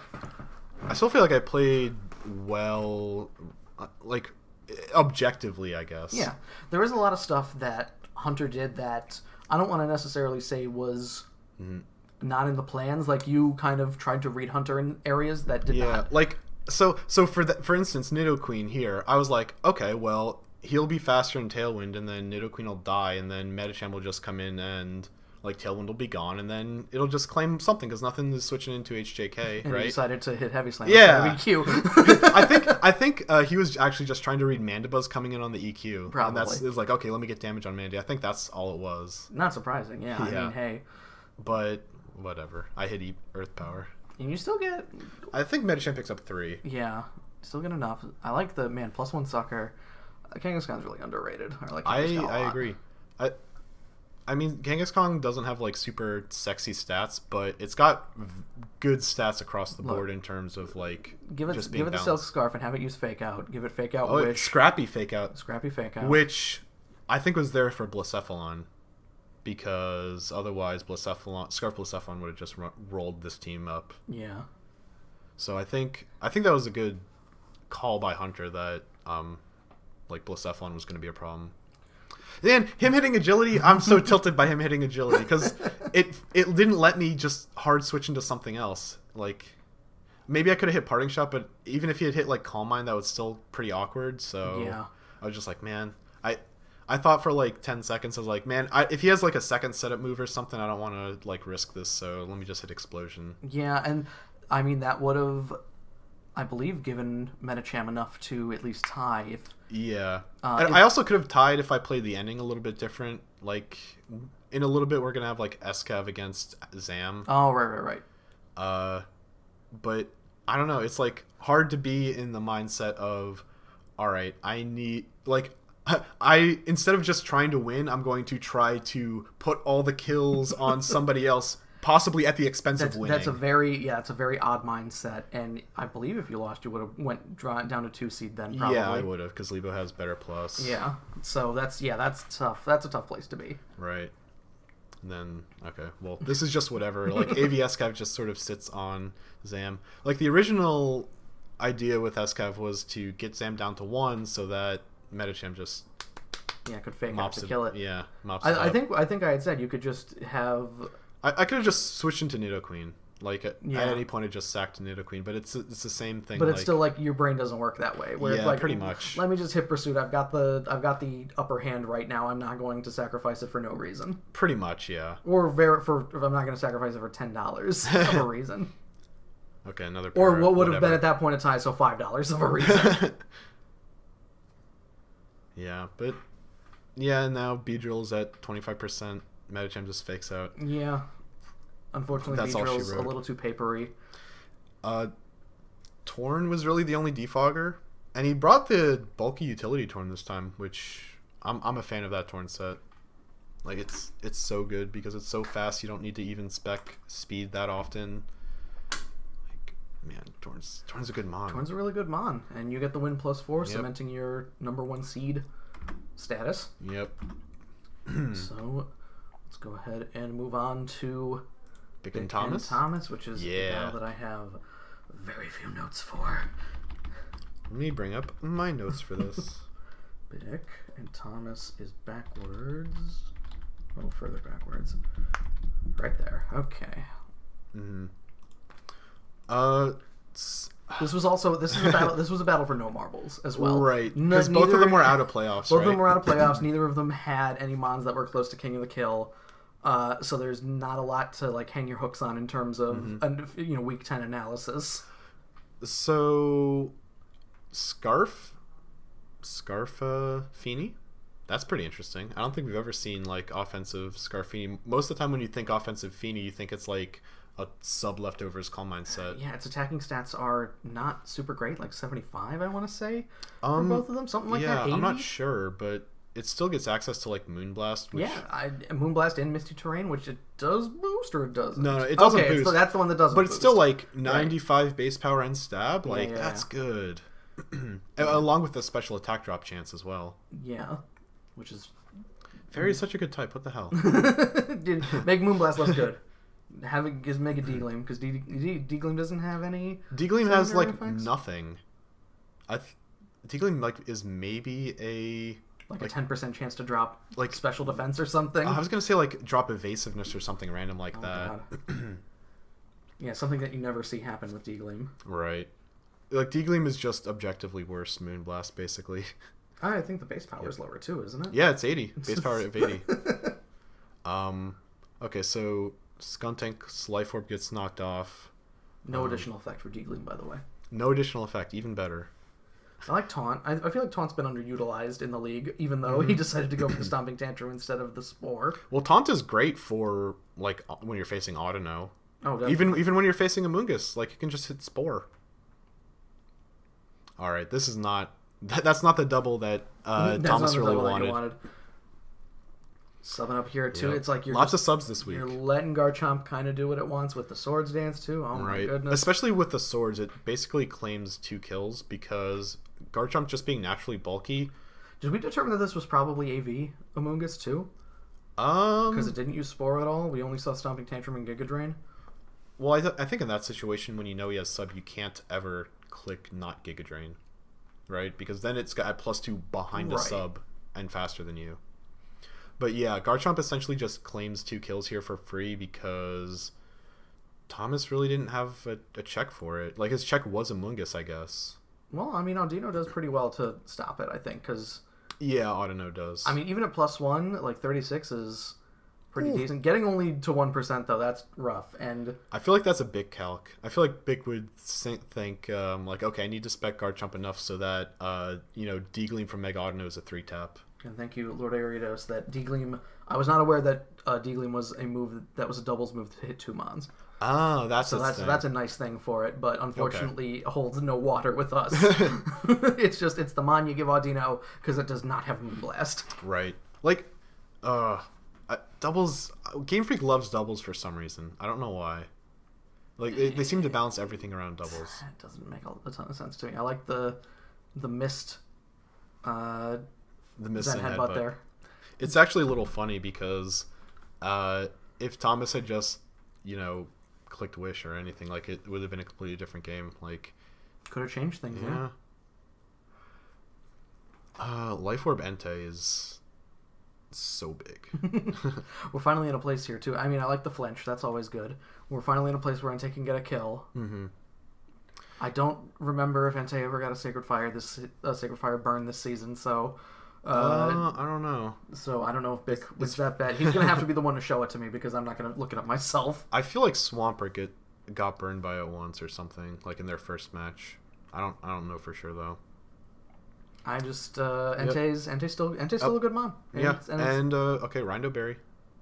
I still feel like I played well, like objectively, I guess. Yeah, there is a lot of stuff that Hunter did that I don't want to necessarily say was not in the plans. Like, you kind of tried to read Hunter in areas that did not. Yeah, like so for instance, Nidoqueen here, I was like, okay, well, he'll be faster in Tailwind, and then Nidoqueen will die, and then Medicham will just come in and like Tailwind will be gone, and then it'll just claim something because nothing is switching into HJK, and right? he decided to hit Heavy Slam. Yeah, EQ. I think he was actually just trying to read Mandibuzz coming in on the EQ. Probably. And it was like, okay, let me get damage on Mandy. I think that's all it was. Not surprising, yeah. I mean, hey. But whatever. I hit Earth Power. And you still get... I think Medicham picks up 3. Yeah, still get enough. I like the, +1 sucker. Kangaskhan's really underrated. I agree. I mean, Kangaskhan doesn't have like super sexy stats, but it's got good stats across the board in terms of like give it the Silk Scarf and have it use Fake Out. Give it Fake Out. Scrappy Fake Out. Scrappy Fake Out. Which I think was there for Blacephalon, because otherwise Scarf Blacephalon would have just rolled this team up. Yeah. So I think that was a good call by Hunter that like Blacephalon was going to be a problem. And him hitting agility, I'm so tilted by him hitting agility because it didn't let me just hard switch into something else. Like, maybe I could have hit Parting Shot, but even if he had hit like Calm Mind, that was still pretty awkward. So yeah. I was just like, man, I thought for like 10 seconds, I was like, man, if he has like a second setup move or something, I don't want to like risk this. So let me just hit Explosion. Yeah, and I mean that would have, I believe, given Medicham enough to at least tie if. Yeah. I also could have tied if I played the ending a little bit different. Like, in a little bit, we're going to have, like, Escav against Zam. Oh, right. But, I don't know. It's, like, hard to be in the mindset of, all right, I need... Like, instead of just trying to win, I'm going to try to put all the kills on somebody else, possibly at the expense of winning. That's a very odd mindset, and I believe if you lost, you would have went down to 2 seed then. Probably. Yeah, I would have, because Libo has better plus. Yeah, so that's tough. That's a tough place to be. Right. And then okay, well, this is just whatever. Like AV Escav just sort of sits on Zam. Like the original idea with Escav was to get Zam down to 1 so that Medicham just could fake out to kill it. Yeah, I think I had said you could just have. I could have just switched into Nidoqueen. Like, at any point, it just sacked Nidoqueen. But it's the same thing. But it's still like your brain doesn't work that way. Where yeah, like, pretty much. Let me just hit Pursuit. I've got the upper hand right now. I'm not going to sacrifice it for no reason. Pretty much, yeah. Or I'm not going to sacrifice it for $10 of a reason. Okay, another. Or what would have been at that point in time, so $5 of a reason. Yeah, but now Beedrill's at 25%. Medicham just fakes out. Yeah. Unfortunately, Beedrill's a little too papery. Torn was really the only defogger. And he brought the bulky utility Torn this time, which I'm a fan of that Torn set. Like, it's so good because it's so fast. You don't need to even spec speed that often. Like, man, Torn's a good mon. Torn's a really good mon, and you get the win +4, cementing your #1 seed status. Yep. So let's go ahead and move on to Bigen Thomas, which is the battle that I have very few notes for. Let me bring up my notes for this. Bick and Thomas is backwards. A little further backwards. Right there. Okay. Mm-hmm. This was a battle. This was a battle for no marbles as well. Right. Because both of them were out of playoffs. Both of them were out of playoffs. Neither of them had any mons that were close to King of the Kill. So there's not a lot to like hang your hooks on in terms of week 10 analysis. So Scarf Feeney? That's pretty interesting. I don't think we've ever seen like offensive Scarfini. Most of the time when you think offensive Feeney, you think it's like a sub leftovers Calm Mind set. Yeah, its attacking stats are not super great, like 75, I want to say, for both of them, something like that. 80? I'm not sure, but it still gets access to like Moonblast. Which... Yeah, Moonblast and Misty Terrain, which it does boost or it doesn't. No, it doesn't boost. So that's the one that doesn't. But it's still like 95 base power and stab. Like that's good. Along with the special attack drop chance as well. Yeah, which is Fairy is such a good type. What the hell? Dude, make Moonblast less good. Just make a D-Gleam, because D-Gleam doesn't have any. D-Gleam has like effects? Nothing. D-Gleam like is maybe a 10% chance to drop like special defense or something. I was gonna say like drop evasiveness or something random like that. Yeah, something that you never see happen with D-Gleam. Right. Like D-Gleam is just objectively worse Moonblast basically. I think the base power is lower too, isn't it? Yeah, it's 80. Base power of 80. Okay, so Skuntank's Life Orb gets knocked off. No additional effect for D-Gleam, by the way. No additional effect, even better. I like Taunt. I feel like Taunt's been underutilized in the league, even though he decided to go for the Stomping Tantrum instead of the Spore. Well, Taunt is great for like when you're facing Audino. Oh, definitely. Even when you're facing Amoonguss, like you can just hit Spore. All right, this is not. That's not the double that Thomas really wanted. Subbing up here too, it's like you're lots of subs this week. You're letting Garchomp kind of do what it wants with the Swords Dance too. Oh my goodness! Especially with the swords, it basically claims 2 kills because Garchomp just being naturally bulky. Did we determine that this was probably AV Amoonguss too? Because it didn't use Spore at all. We only saw Stomping Tantrum and Giga Drain. Well, I think in that situation, when you know he has sub, you can't ever click not Giga Drain, right? Because then it's got +2 behind a sub and faster than you. But yeah, Garchomp essentially just claims 2 kills here for free because Thomas really didn't have a check for it. Like his check was Amoonguss, I guess. Well, I mean, Audino does pretty well to stop it, I think, because... Yeah, Audino does. I mean, even at +1, like 36 is pretty decent. Getting only to 1%, though, that's rough. And I feel like that's a big calc. I feel like Bick would think, like, okay, I need to spec Garchomp enough so that, D-Gleam from Mega Audino is a 3-tap. And thank you, Lord Ariados, that D-Gleam... I was not aware that D-Gleam was a move that was a doubles move to hit 2 mons. Oh, that's a nice thing for it, but unfortunately holds no water with us. It's the mon you give Audino because it does not have Moonblast. Right. Like, doubles... Game Freak loves doubles for some reason. I don't know why. Like, they seem to balance everything around doubles. It doesn't make a ton of sense to me. I like the mist... the mist and headbutt there. It's actually a little funny because if Thomas had just, clicked Wish or anything, like it would have been a completely different game. Like, could have changed things. Yeah. Life Orb Entei is so big. We're finally in a place here too. I mean, I like the flinch. That's always good. We're finally in a place where Entei can get a kill. Mm-hmm. I don't remember if Entei ever got a Sacred Fire burn this season. So. I don't know. So I don't know if Bick was that bad. He's gonna have to be the one to show it to me because I'm not gonna look it up myself. I feel like Swampert got burned by it once or something, like in their first match. I don't know for sure though. I just Entei's still a good mon. Okay, Rindo Berry.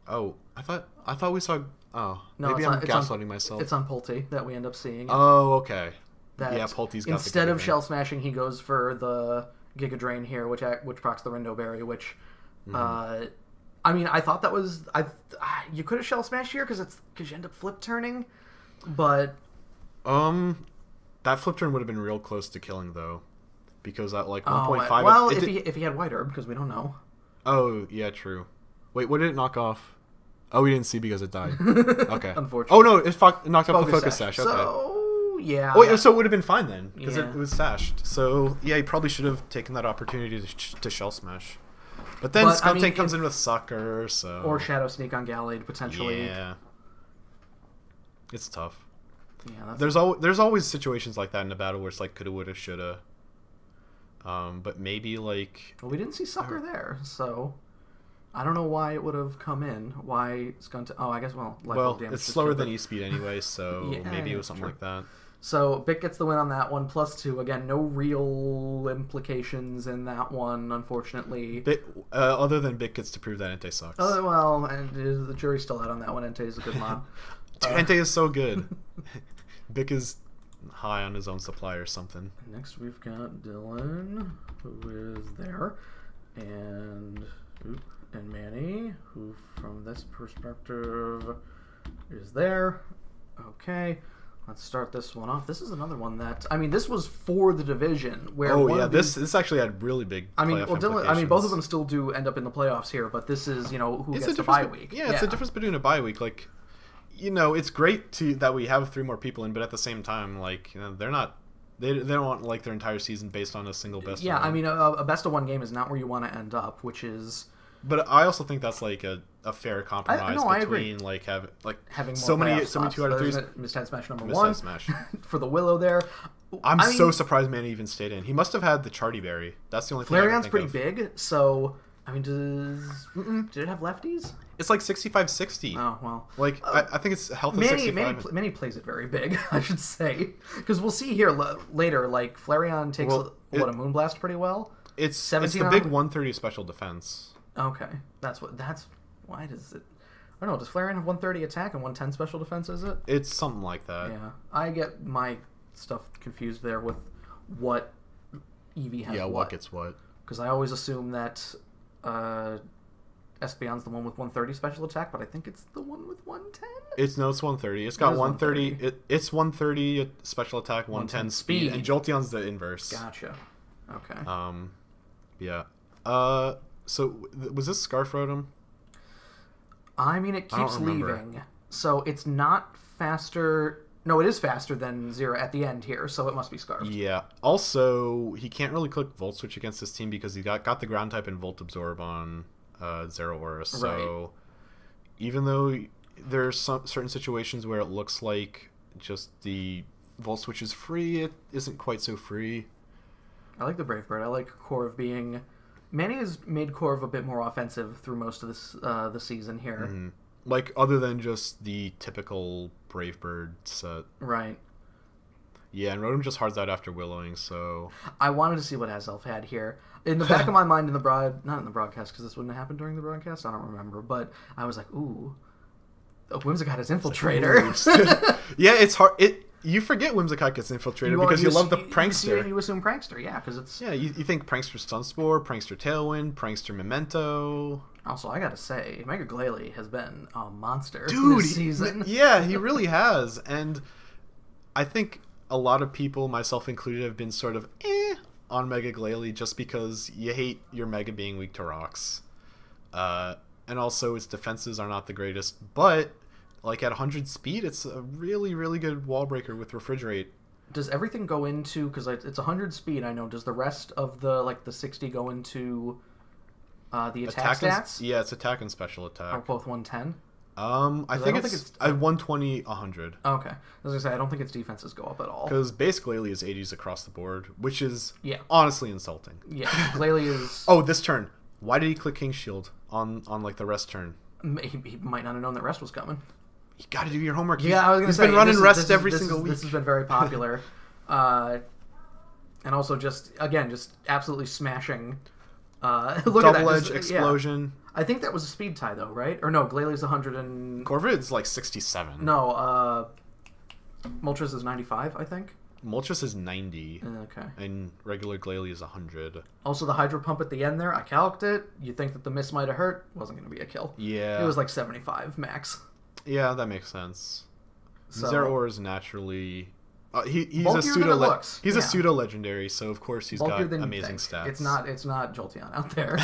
Oh, I thought we saw. Oh, no, maybe I'm gaslighting myself. It's on Pulte that we end up seeing. Oh, okay. that Paltie's got instead the of shell smashing, he goes for the Giga Drain here, which procs the Rindo Berry, which, I mean, I thought that was... you could have shell smashed here because you end up flip turning, but... That flip turn would have been real close to killing, though, because at, like, 1.5... Well, if he had White Herb, because we don't know. Oh, yeah, true. Wait, what did it knock off? Oh, we didn't see because it died. Okay. Unfortunately. Oh, no, it knocked off the Focus Sash. Okay. So, yeah. Oh, so it would have been fine then, because Yeah. it was sashed. So, yeah, he probably should have taken that opportunity to shell smash. But then Skuntank comes in with Sucker, so... Or Shadow Sneak on Gallade, potentially. Yeah. It's tough. Yeah, there's always situations like that in a battle where it's like coulda, woulda, shoulda. But maybe like... Well, we didn't see Sucker there, so... I don't know why it would have come in. Why Skuntank... Oh, I guess, well... it's slower than E-Speed anyway, so maybe it was something like that. So, Bick gets the win on that one, +2. Again, no real implications in that one, unfortunately. Other than Bick gets to prove that Entei sucks. Oh, well, and the jury's still out on that one. Entei is a good mod. Entei is so good. Bick is high on his own supply or something. Next, we've got Dylan, who is there, and Manny, who, from this perspective, is there. Okay. Let's start this one off. This is another one that... I mean, this was for the division. Where this actually had really big playoff implications. both of them still do end up in the playoffs here, but this is, who gets the bye week. Yeah, it's the difference between a bye week. Like, it's great that we have 3 more people in, but at the same time, like, they're not... They don't want, like, their entire season based on a single best of one. I mean, a best-of-1 game is not where you want to end up, which is... But I also think that's like a fair compromise between like having so many 2 out of 3s. Missed Head Smash number 1 Smash. for the Willow there. I'm so surprised Manny even stayed in. He must have had the Charty Berry. That's the only thing. Flareon's pretty big, so I mean, did it have lefties? It's like 65-60. Oh well. Like I think it's health of 65. Manny plays it very big, I should say, because we'll see here later. Like Flareon takes a Moonblast pretty well. It's the big 130 special defense. Okay, why does it? I don't know. Does Flareon have 130 attack and 110 special defense? Is it? It's something like that. Yeah, I get my stuff confused there with what Eevee has. Yeah, what gets what? Because I always assume that Espeon's the one with 130 special attack, but I think it's the one with 110. It's 130. It's got 130. It's 130 special attack, 110 speed, and Jolteon's the inverse. Gotcha. Okay. Yeah. So, was this Scarf Rotom? I mean, it keeps leaving. So, it's not faster... No, it is faster than Zero at the end here, so it must be Scarf. Yeah. Also, he can't really click Volt Switch against this team because he got the Ground type and Volt Absorb on Zeraora. So, even though there's some certain situations where it looks like just the Volt Switch is free, it isn't quite so free. I like the Brave Bird. I like Corv being... Manny has made Corv a bit more offensive through most of this the season here. Mm-hmm. Like, other than just the typical Brave Bird set. Right. Yeah, and Rotom just hards out after Willowing, so... I wanted to see what Azelf had here. In the back of my mind, not in the broadcast, because this wouldn't have happened during the broadcast, I don't remember, but I was like, ooh, Whimsicott has Infiltrator. Yeah, it's hard... You forget Whimsicott gets Infiltrator because you love the Prankster. You assume Prankster, yeah, because it's... Yeah, you think Prankster Sunspore, Prankster Tailwind, Prankster Memento... Also, I gotta say, Mega Glalie has been a monster this season. Yeah, he really has, and I think a lot of people, myself included, have been sort of on Mega Glalie just because you hate your Mega being weak to rocks. And also, its defenses are not the greatest, but... Like, at 100 speed, it's a really, really good wall breaker with Refrigerate. Does everything go into... Because it's 100 speed, I know. Does the rest of the 60 go into the attack stats? Yeah, it's attack and special attack. Are both 110? I think it's at 120, 100. Okay. I was going to say, I don't think its defenses go up at all. Because base Glalie is 80s across the board, which is honestly insulting. Yeah, Glalie is... Oh, this turn. Why did he click King's Shield on the rest turn? He might not have known that rest was coming. You got to do your homework. Yeah, I was going to say. He's been running rest every single week. This has been very popular. And also just absolutely smashing. Look at that. Double Edge Explosion. Yeah. I think that was a speed tie, though, right? Or no, Glalie 100 and... Corvik's like 67. No, Moltres is 95, I think. Moltres is 90. Okay. And regular Glalie is 100. Also, the Hydro Pump at the end there, I calced it. You think that the miss might have hurt. Wasn't going to be a kill. Yeah. It was like 75 max. Yeah, that makes sense. So, Zeraora is naturally... he's bulkier a pseudo than it looks. He's a pseudo legendary, so of course he's bulkier got amazing stats. It's not Jolteon out there.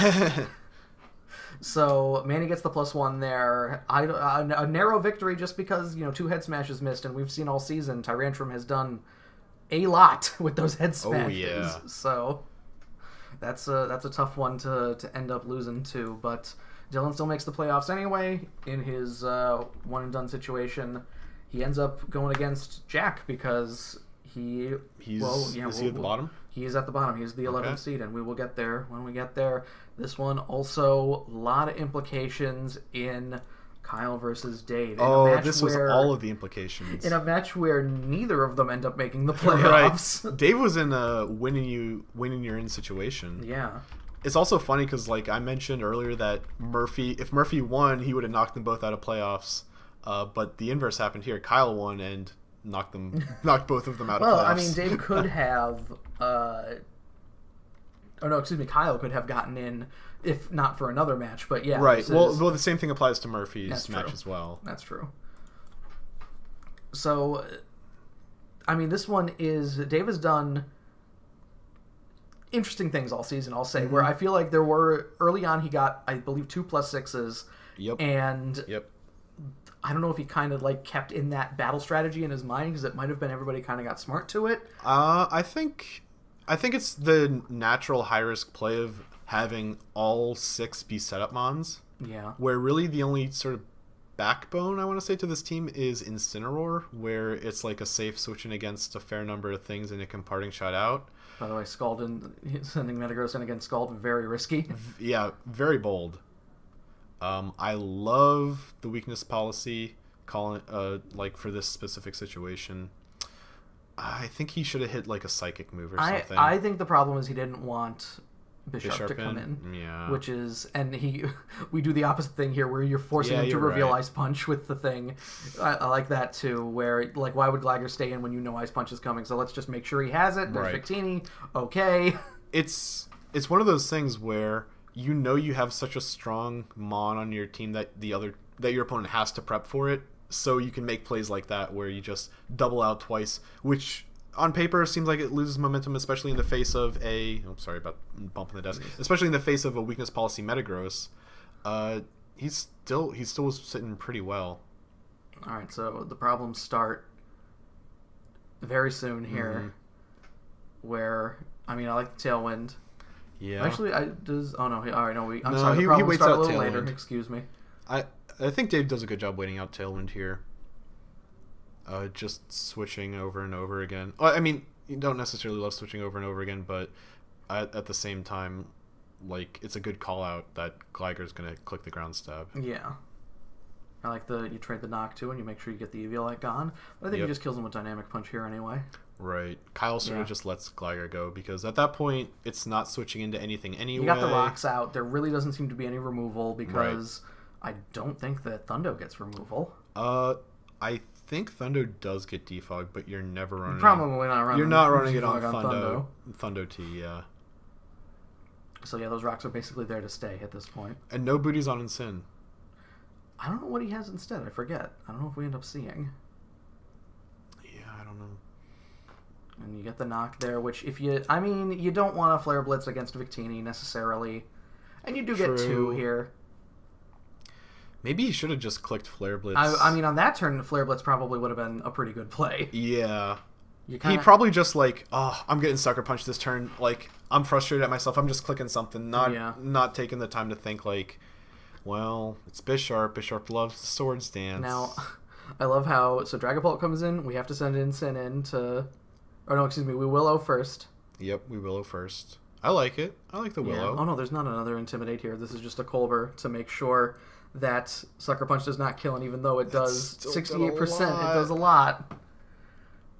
So Manny gets the +1 there. A narrow victory just because 2 head smashes missed, and we've seen all season Tyrantrum has done a lot with those head smashes. Oh yeah. So that's a tough one to end up losing to, but Dylan still makes the playoffs anyway in his one and done situation. He ends up going against Jack because is he at the bottom? He is at the bottom. He's the 11th seed, and we will get there when we get there. This one also a lot of implications in Kyle versus Dave. This was all of the implications. In a match where neither of them end up making the playoffs. Right. Dave was in a winning you're in situation. Yeah. It's also funny because, like I mentioned earlier, that if Murphy won, he would have knocked them both out of playoffs. But the inverse happened here. Kyle won and knocked both of them out of playoffs. Well, I mean, Dave could have... Kyle could have gotten in if not for another match, but yeah. Right. Well, the same thing applies to Murphy's match as well. That's true. So, I mean, this one is... Dave has done interesting things all season, I'll say, where I feel like there were... Early on, he got, I believe, 2 +6s. Yep. And... Yep. I don't know if he kind of like kept in that battle strategy in his mind because it might have been everybody kind of got smart to it. I think it's the natural high risk play of having all 6 be setup mons. Yeah. Where really the only sort of backbone I want to say to this team is Incineroar, where it's like a safe switching against a fair number of things and it can parting shot out. By the way, sending Metagross in against Scald, very risky. Yeah, very bold. I love the weakness policy like for this specific situation. I think he should have hit like a psychic move or something. I think the problem is he didn't want Bisharp to come in. Yeah. Which is, and we do the opposite thing here where you're forcing him to reveal Ice Punch with the thing. I like that too, where like why would Gligar stay in when you know Ice Punch is coming? So let's just make sure he has it. There's Victini. Okay. It's one of those things where you have such a strong mon on your team that your opponent has to prep for it, so you can make plays like that where you just double out twice, which on paper seems like it loses momentum, especially in the face of sorry about bumping the desk, especially in the face of a weakness policy Metagross. He's still sitting pretty well. All right, so the problems start very soon here, where I like the Tailwind. Yeah. Actually, I'm sorry. He the waits start out a little Tailwind. later. Excuse me. I think Dave does a good job waiting out Tailwind here. Just switching over and over again. Well, I mean, you don't necessarily love switching over and over again, but at the same time, like it's a good call out that Gligar's gonna click the ground stab. Yeah. I like you trade the knock too, and you make sure you get the Eviolite gone. But I think he just kills him with Dynamic Punch here anyway. Right. Kyle sort of just lets Gligar go because at that point it's not switching into anything anyway. You got the rocks out. There really doesn't seem to be any removal because I don't think that Thundo gets removal. I think Thundo does get defogged, but you're never running. Probably not running. You're not running it on Thundo. Thundo T, yeah. So yeah, those rocks are basically there to stay at this point. And no booties on Incin. I don't know what he has instead. I forget. I don't know if we end up seeing. Yeah, I don't know. And you get the knock there, which you don't want a Flare Blitz against Victini necessarily. And you do get 2 here. Maybe he should have just clicked Flare Blitz. On that turn, Flare Blitz probably would have been a pretty good play. Yeah. He probably just I'm getting Sucker Punch this turn. Like, I'm frustrated at myself. I'm just clicking something, not taking the time to think well, it's Bisharp. Bisharp loves the Swords Dance. Now, I love how... So Dragapult comes in. We have to send Incin in to... Oh, no, excuse me. We Willow first. Yep, we Willow first. I like it. I like the Willow. Yeah. Oh, no, there's not another Intimidate here. This is just a Colbur to make sure that Sucker Punch does not kill. And even though it does 68%, it does a lot.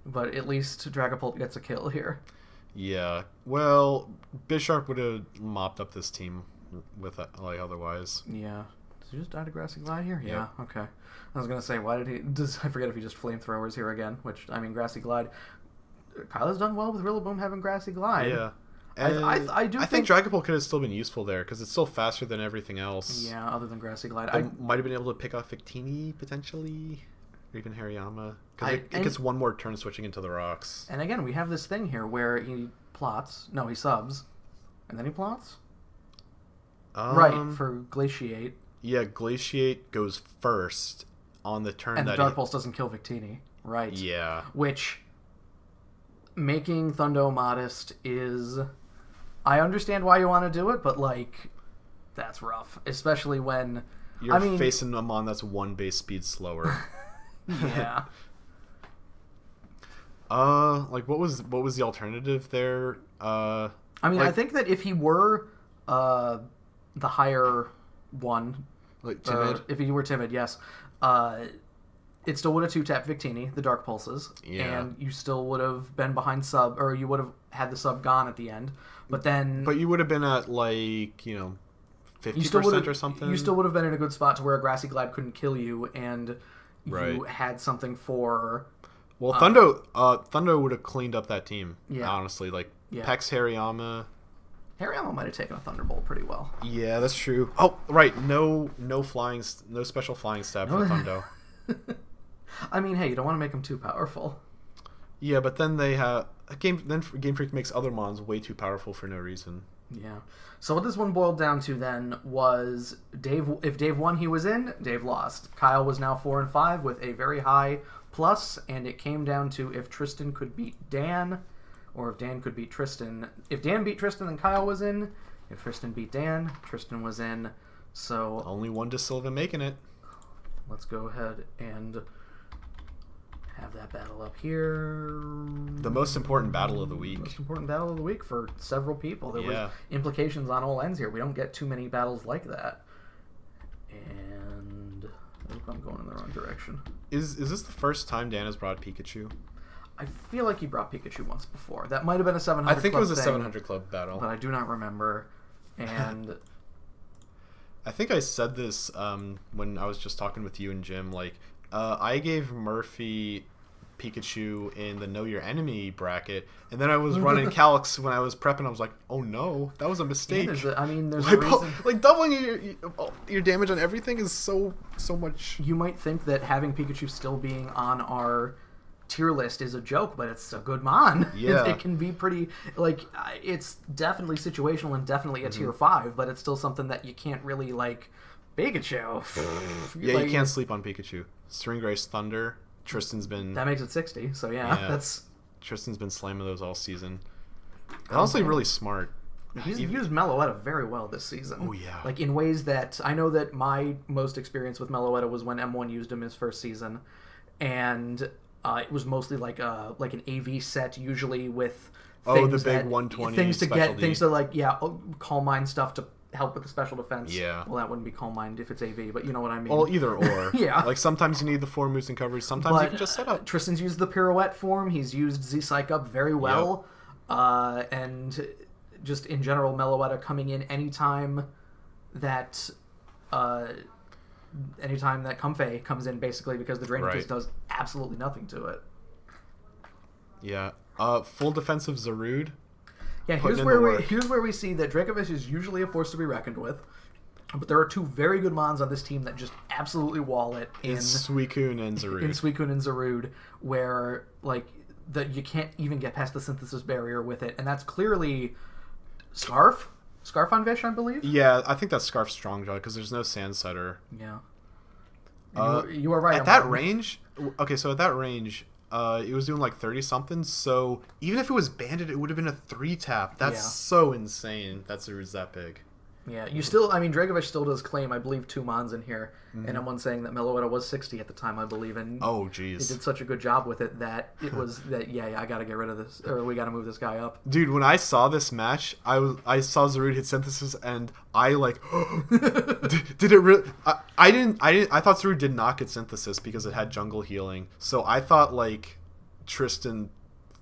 But at least Dragapult gets a kill here. Yeah. Well, Bisharp would have mopped up this team with otherwise. Yeah. Does he just die to Grassy Glide here? Yeah. Okay. I was gonna say, why did he? I forget if he just flamethrowers here again. Which Grassy Glide. Kyle has done well with Rillaboom having Grassy Glide. Yeah. And I think Dragapult could have still been useful there because it's still faster than everything else. Yeah, other than Grassy Glide. I might have been able to pick off Victini potentially, or even Hariyama, because it gets one more turn switching into the rocks. And again, we have this thing here where he plots. No, he subs, and then he plots. Right, for Glaciate. Yeah, Glaciate goes first on the turn and the Dark Pulse doesn't kill Victini. Right. Yeah. Which, making Thundo modest is... I understand why you want to do it, but, like, that's rough. Especially when... You're facing a Mon that's one base speed slower. Yeah. Like, what was the alternative there? I think that if he were the higher one... Like, timid? If he were timid, yes. It still would have 2-tapped Victini, the Dark Pulses, and you still would have been behind sub, or you would have had the sub gone at the end. But you would have been at, 50% or something? You still would have been in a good spot to where a Grassy Glide couldn't kill you, and you had something for... Well, Thundo would have cleaned up that team, honestly. Pex Hariyama... Hariyama might have taken a Thunderbolt pretty well. Yeah, that's true. Oh, right. No special flying stab for Thundo. I mean, hey, you don't want to make them too powerful. Yeah, but then they have Game Freak makes other mons way too powerful for no reason. Yeah. So what this one boiled down to then was Dave. If Dave won, he was in. Dave lost. Kyle was now 4-5 with a very high plus, and it came down to if Tristan could beat Dan, or if Dan could beat Tristan. If Dan beat Tristan, then Kyle was in. If Tristan beat Dan, Tristan was in. So only one De Silva making it. Let's go ahead and have that battle up here. The most important battle of the week. Most important battle of the week for several people. There was implications on all ends here. We don't get too many battles like that. And I'm going in the wrong direction. Is this the first time Dan has brought Pikachu? I feel like he brought Pikachu once before. That might have been a 700 I think club it was a thing, 700 club battle. but I do not remember. And I think I said this when I was just talking with you and Jim. I gave Murphy Pikachu in the Know Your Enemy bracket, and then I was running Calyx when I was prepping. I was like, oh no, that was a mistake. Yeah, there's a reason. Doubling your damage on everything is so much. You might think that having Pikachu still being on our tier list is a joke, but it's a good mon. Yeah. It can be pretty, it's definitely situational and definitely a tier 5, but it's still something that you can't really, Pikachu. Yeah, you can't sleep on Pikachu. Stringgrace Thunder, Tristan's been... That makes it 60, so yeah. Tristan's been slamming those all season. Honestly, really smart. He's used Meloetta very well this season. Oh, yeah. In ways that... I know that my most experience with Meloetta was when M1 used him his first season, and... it was mostly like an AV set, usually with the big 120 things to specialty. get things to Calm Mind stuff to help with the special defense. Yeah. Well, that wouldn't be Calm Mind if it's AV, but you know what I mean. Well, either or. Yeah. Sometimes you need the 4 moves and coverage. Sometimes you can just set up. Tristan's used the pirouette form. He's used Z-Psych up very well, and just in general, Meloetta coming in anytime that. Anytime that Comfey comes in, basically, because the Drainage does absolutely nothing to it. Yeah. Full defensive Zarude. Yeah, here's where we see that Dracovish is usually a force to be reckoned with, but there are 2 very good mons on this team that just absolutely wall it in Suicune and Zarude. In Suicune and Zarude, where that you can't even get past the synthesis barrier with it, and that's clearly Scarf on Vish, I believe. Yeah, I think that's Scarf Strongjaw because there's no Sand Setter. Yeah. You are right. At that range, it was doing 30 something. So even if it was banded, it would have been a 3-tap. That's so insane. That Zarude's that big. Yeah, Dragovich still does claim, I believe, 2 mons in here, and I'm saying that Meloetta was 60 at the time, I believe, and oh, jeez, he did such a good job with it that it was that I gotta get rid of this, or we gotta move this guy up. Dude, when I saw this match, I saw Zarude hit Synthesis, and I did it really? I thought Zarude did not get Synthesis because it had Jungle Healing, so I thought Tristan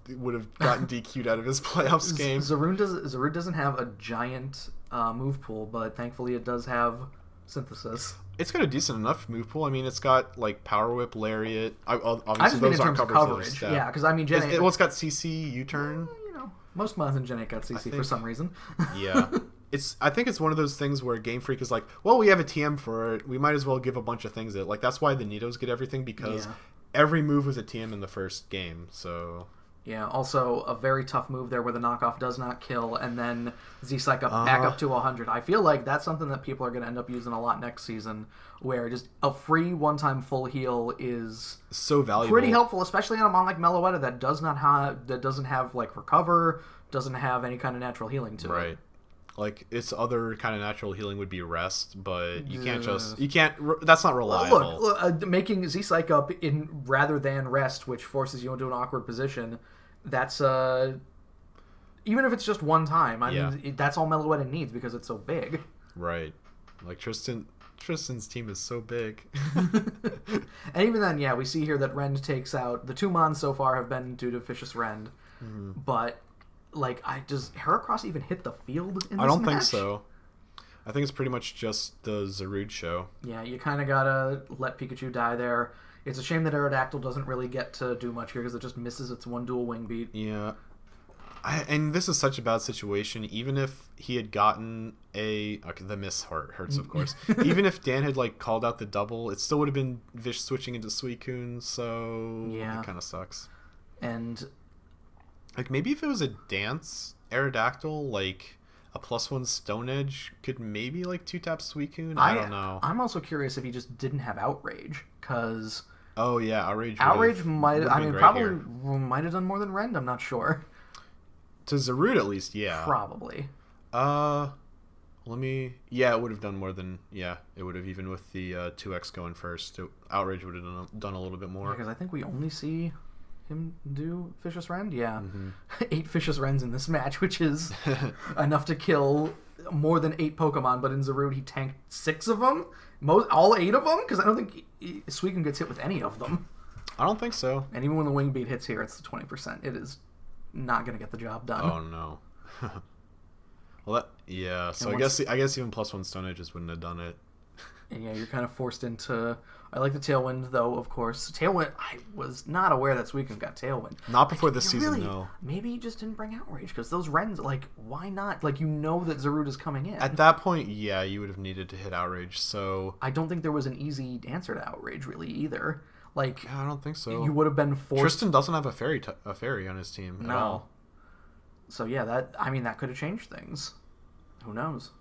would have gotten DQ'd out of his playoffs game. Zarude doesn't have a giant move pool, but thankfully it does have Synthesis. It's got a decent enough move pool. I mean, it's got like Power Whip, Lariat. Obviously, I just mean those in aren't terms of covered. coverage. Yeah, because I mean, Gen 8... It's got CC, U-turn. Most mods in Gen 8 got CC for some reason. Yeah. I think it's one of those things where Game Freak is like, well, we have a TM for it. We might as well give a bunch of things it. Like, that's why the Nidos get everything, because every move was a TM in the first game, so... Yeah, also a very tough move there where the knockoff does not kill, and then Z-Psych back up to 100. I feel like that's something that people are going to end up using a lot next season, where just a free one-time full heal is so valuable, pretty helpful, especially on a mon like Meloetta that doesn't have like recover, doesn't have any kind of natural healing to it. Right. Like, its other kind of natural healing would be rest, but you can't that's not reliable. Look, making Z-Psych up in rather than rest, which forces you into an awkward position, that's, even if it's just one time, I mean, that's all Meloetta needs because it's so big. Right. Like, Tristan's team is so big. And even then, we see here that Rend takes out, the 2 mons so far have been due to Vicious Rend, but... Like, does Heracross even hit the field in this I don't match? think so. I think it's pretty much just the Zarude show. Yeah, you kind of gotta let Pikachu die there. It's a shame that Aerodactyl doesn't really get to do much here because it just misses its one dual wing beat. Yeah. And this is such a bad situation. Even if he had gotten the miss hurts, of course. Even if Dan had, like, called out the double, it still would have been Vish switching into Suicune, so it kind of sucks. And... Like, maybe if it was a dance Aerodactyl, like, a +1 Stone Edge could maybe, like, 2-tap Suicune? I don't know. I'm also curious if he just didn't have Outrage, because... Oh, yeah, Outrage might... I mean, probably might have done more than Rend, I'm not sure. To Zarude, at least, yeah. Probably. Let me... Yeah, it would have done more than... Yeah, it would have, even with the 2X going first. Outrage would have done a little bit more. Because I think we only see... him do Vicious Rend? Yeah. 8 Vicious Rends in this match, which is enough to kill more than 8 Pokemon, but in Zarude he tanked 6 of them? All 8 of them? Because I don't think Suicune gets hit with any of them. I don't think so. And even when the Wing Beat hits here, it's the 20%. It is not going to get the job done. Oh, no. Well, so I guess even +1 Stone Edges wouldn't have done it. And yeah, you're kind of forced into... I like the Tailwind, though, of course. Tailwind, I was not aware that Suicune got Tailwind. Not before this season, no. Maybe you just didn't bring Outrage, because those Rens, like, why not? Like, you know that Zarude is coming in. At that point, yeah, you would have needed to hit Outrage, so... I don't think there was an easy answer to Outrage, really, either. Like... Yeah, I don't think so. You would have been forced... Tristan doesn't have a fairy on his team at all. So, yeah, that could have changed things. Who knows?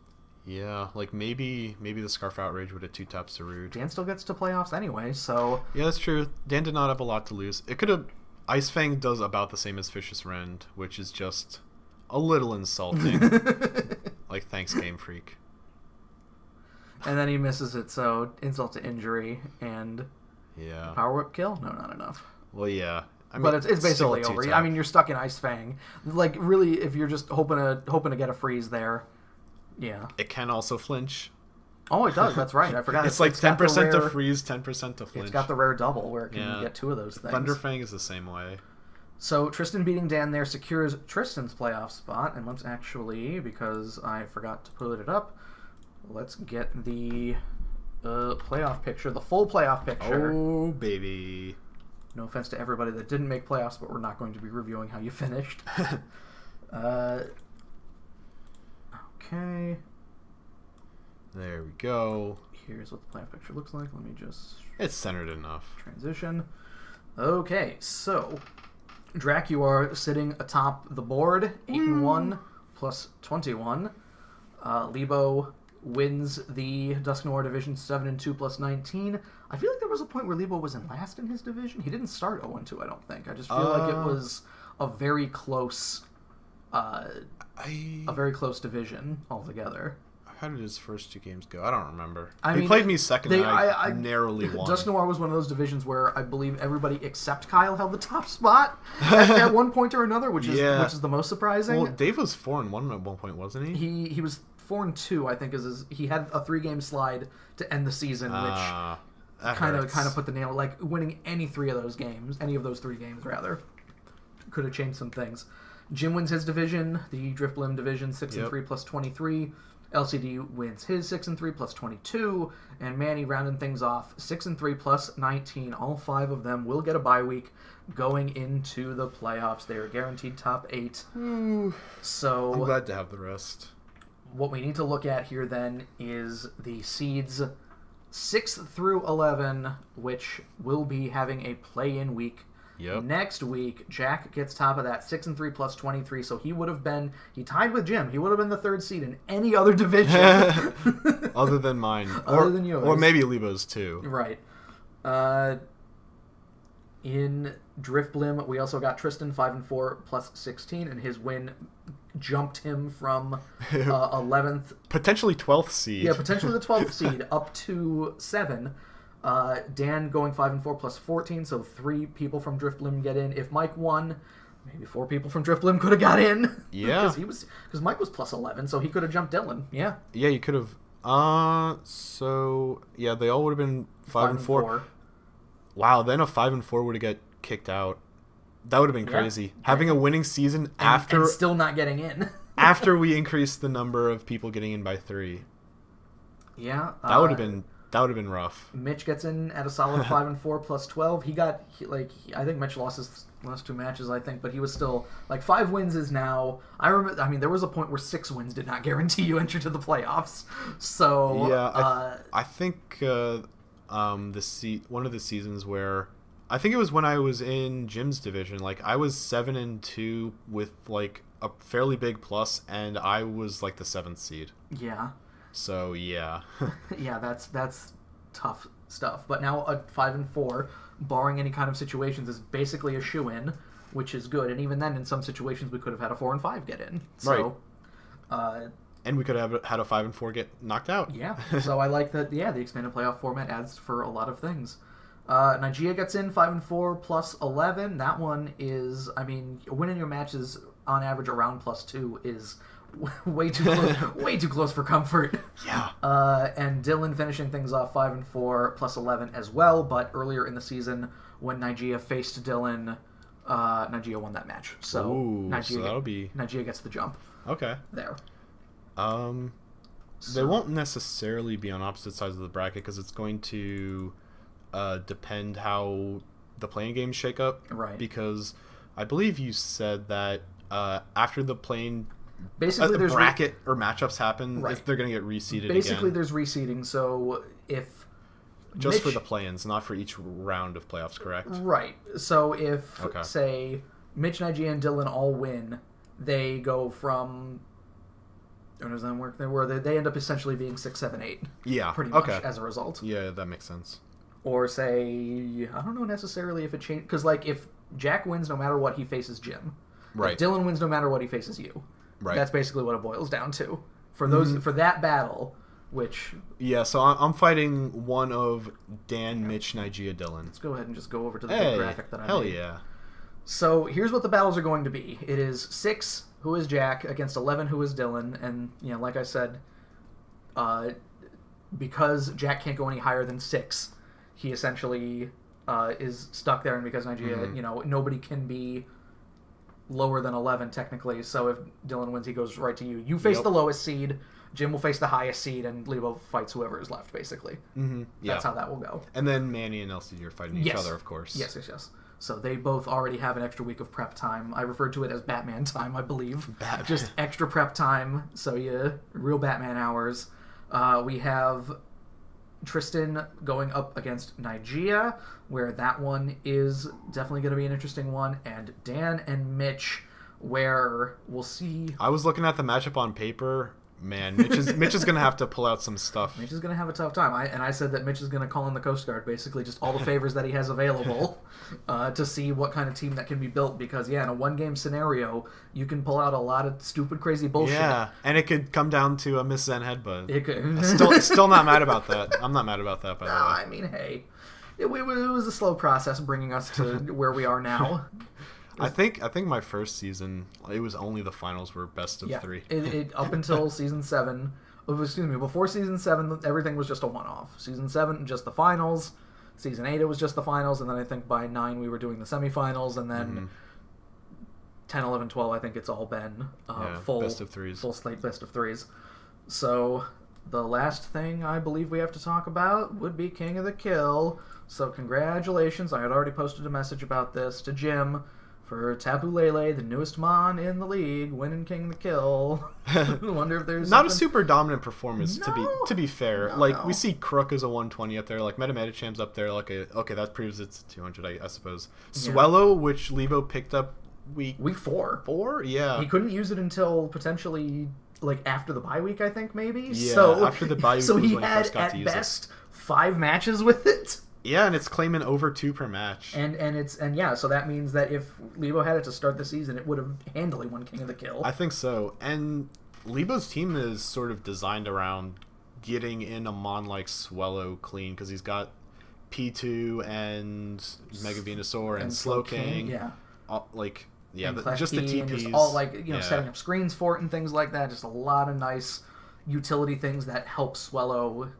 Yeah, like maybe the Scarf Outrage would have 2-tapped Zarude. Dan still gets to playoffs anyway, so... Yeah, that's true. Dan did not have a lot to lose. It could have... Ice Fang does about the same as Vicious Rend, which is just a little insulting. Like, thanks, Game Freak. And then he misses it, so insult to injury, and... Yeah. Power Whip kill? No, not enough. Well, yeah. I mean, but it's basically over. I mean, you're stuck in Ice Fang. Like, really, if you're just hoping to get a freeze there... Yeah. It can also flinch. Oh, it does. That's right. I forgot. It's like 10% to freeze, 10% to flinch. It's got the rare double where it can get 2 of those things. Thunderfang is the same way. So Tristan beating Dan there secures Tristan's playoff spot. And let's actually, because I forgot to put it up, let's get the playoff picture, the full playoff picture. Oh, baby. No offense to everybody that didn't make playoffs, but we're not going to be reviewing how you finished. Okay. There we go. Here's what the playoff picture looks like. Let me just... It's centered enough. Transition. Okay, so... Drak, you are sitting atop the board. 8-1 plus 21. Libo wins the Dusknoir division 7-2 plus 19. I feel like there was a point where Libo was in last in his division. He didn't start 0-2, I don't think. I just feel like it was a very close... a very close division altogether. How did his first 2 games go? I don't remember. He played me second, and I narrowly won. Dusknoir was one of those divisions where I believe everybody except Kyle held the top spot at one point or another, which is the most surprising. Well, Dave was 4-1 at one point, wasn't he? He was 4-2, I think. He had a 3-game slide to end the season, which kind of put the nail. Like winning any of those 3 games rather, could have changed some things. Jim wins his division, the Drifblim division, 6-3 plus 23. LCD wins his 6-3 plus 22, and Manny rounding things off 6-3 plus 19. All 5 of them will get a bye week going into the playoffs. They are guaranteed top 8. So I'm glad to have the rest. What we need to look at here then is the seeds 6 through 11, which will be having a play-in week. Yep. Next week, Jack gets top of that 6-3 plus 23, so he tied with Jim. He would have been the 3rd seed in any other division. Other than mine. Other than yours. Or maybe Libo's too. Right. In Driftblim, we also got Tristan 5-4 plus 16, and his win jumped him from 11th. Potentially 12th seed. Yeah, potentially the 12th seed up to 7. Dan going 5-4 plus 14, so 3 people from Driftblim get in. If Mike won, maybe 4 people from Driftblim could have got in. Yeah. Because Mike was plus 11, so he could have jumped Dylan. Yeah. Yeah, you could have. So yeah, they all would have been 5-4. Wow, then a 5-4 would have got kicked out. That would have been crazy. Having a winning season after and still not getting in. after we increased the number of people getting in by 3. Yeah. That would have been rough. Mitch gets in at a solid 5-4 plus 12. I think Mitch lost his last 2 matches, I think, but he was still 5 wins is now. There was a point where 6 wins did not guarantee you entry to the playoffs. So yeah, I think one of the seasons where I think it was when I was in Jim's division. I was 7-2 with a fairly big plus, and I was the 7th seed. Yeah. So yeah. Yeah, that's tough stuff. But now a 5-4, barring any kind of situations, is basically a shoe-in, which is good. And even then, in some situations, we could have had a 4-5 get in. So, right. And we could have had a 5-4 get knocked out. Yeah. So I like that. Yeah, the expanded playoff format adds for a lot of things. Nigeria gets in 5-4 plus 11. That one is, winning your matches on average around +2 is way too close for comfort. Yeah. And Dylan finishing things off 5-4 plus 11 as well. But earlier in the season, when Nigeria faced Dylan, Nigeria won that match. So Nigeria gets the jump. Okay. There. They won't necessarily be on opposite sides of the bracket because it's going to depend how the playing games shake up. Right. Because I believe you said that after the playing basically the bracket or matchups happen, right, they're going to get reseeded basically again. There's reseeding, so if just for the play-ins, not for each round of playoffs, correct? Right. So if say Mitch, Nigeria, and Dylan all win, they go from how does that work? They end up essentially being 6, 7, 8. Yeah. Pretty much as a result. Yeah, that makes sense. Or say, I don't know necessarily if it changes, because if Jack wins no matter what, he faces Jim. Right. If Dylan wins no matter what, he faces you. Right. That's basically what it boils down to. For that battle, which... Yeah, so I'm fighting one of Dan, Mitch, Nigeria, Dylan. Let's go ahead and just go over to the big graphic that I made. Hell yeah. So here's what the battles are going to be. It is 6, who is Jack, against 11, who is Dylan. And, like I said, because Jack can't go any higher than 6, he essentially is stuck there. And because Nigeria, nobody can be lower than 11 technically, so if Dylan wins, he goes right to you. You face the lowest seed, Jim will face the highest seed, and Libo fights whoever is left, basically. Mm-hmm. Yeah. That's how that will go. And then Manny and LCD are fighting each other, of course. Yes. So they both already have an extra week of prep time. I referred to it as Batman time, I believe. Batman. Just extra prep time, so real Batman hours. We have Tristan going up against Nigeria, where that one is definitely going to be an interesting one, and Dan and Mitch, where we'll see. I was looking at the matchup on paper. Man, Mitch is going to have to pull out some stuff. Mitch is going to have a tough time. I said that Mitch is going to call in the Coast Guard, basically just all the favors that he has available to see what kind of team that can be built, because, in a one-game scenario, you can pull out a lot of stupid, crazy bullshit. Yeah, and it could come down to a Miss Zen headbutt. It could. Still not mad about that. I'm not mad about that, by the way. Hey, it was a slow process bringing us to where we are now. I think my first season, it was only the finals were best of 3. It up until season 7, before season 7, everything was just a one-off. Season 7, just the finals. Season 8, it was just the finals, and then I think by 9 we were doing the semifinals, and then 10, 11, 12, I think it's all been full best of 3s. Full slate best of 3s. So the last thing I believe we have to talk about would be King of the Kill. So congratulations, I had already posted a message about this to Jim for Tabu Lele, the newest Mon in the league, winning King of the Kill. I wonder if there's not a super dominant performance to be fair. No. We see Crook as a 120 up there, like Metacham's up there, okay, that proves it's 200, I suppose. Swellow, which Libo picked up week 4. 4, yeah. He couldn't use it until potentially after the bye week, I think maybe. Yeah, so, after the bye week so was he when he had first got to at use best 5 matches with it. Yeah, and it's claiming over 2 per match. So that means that if Libo had it to start the season, it would have handily won King of the Kill. I think so. And Libo's team is sort of designed around getting in a Mon like Swellow clean, because he's got P2 and Mega Venusaur and Slowking. Yeah. Just the TPs. And just all setting up screens for it and things like that. Just a lot of nice utility things that help Swellow.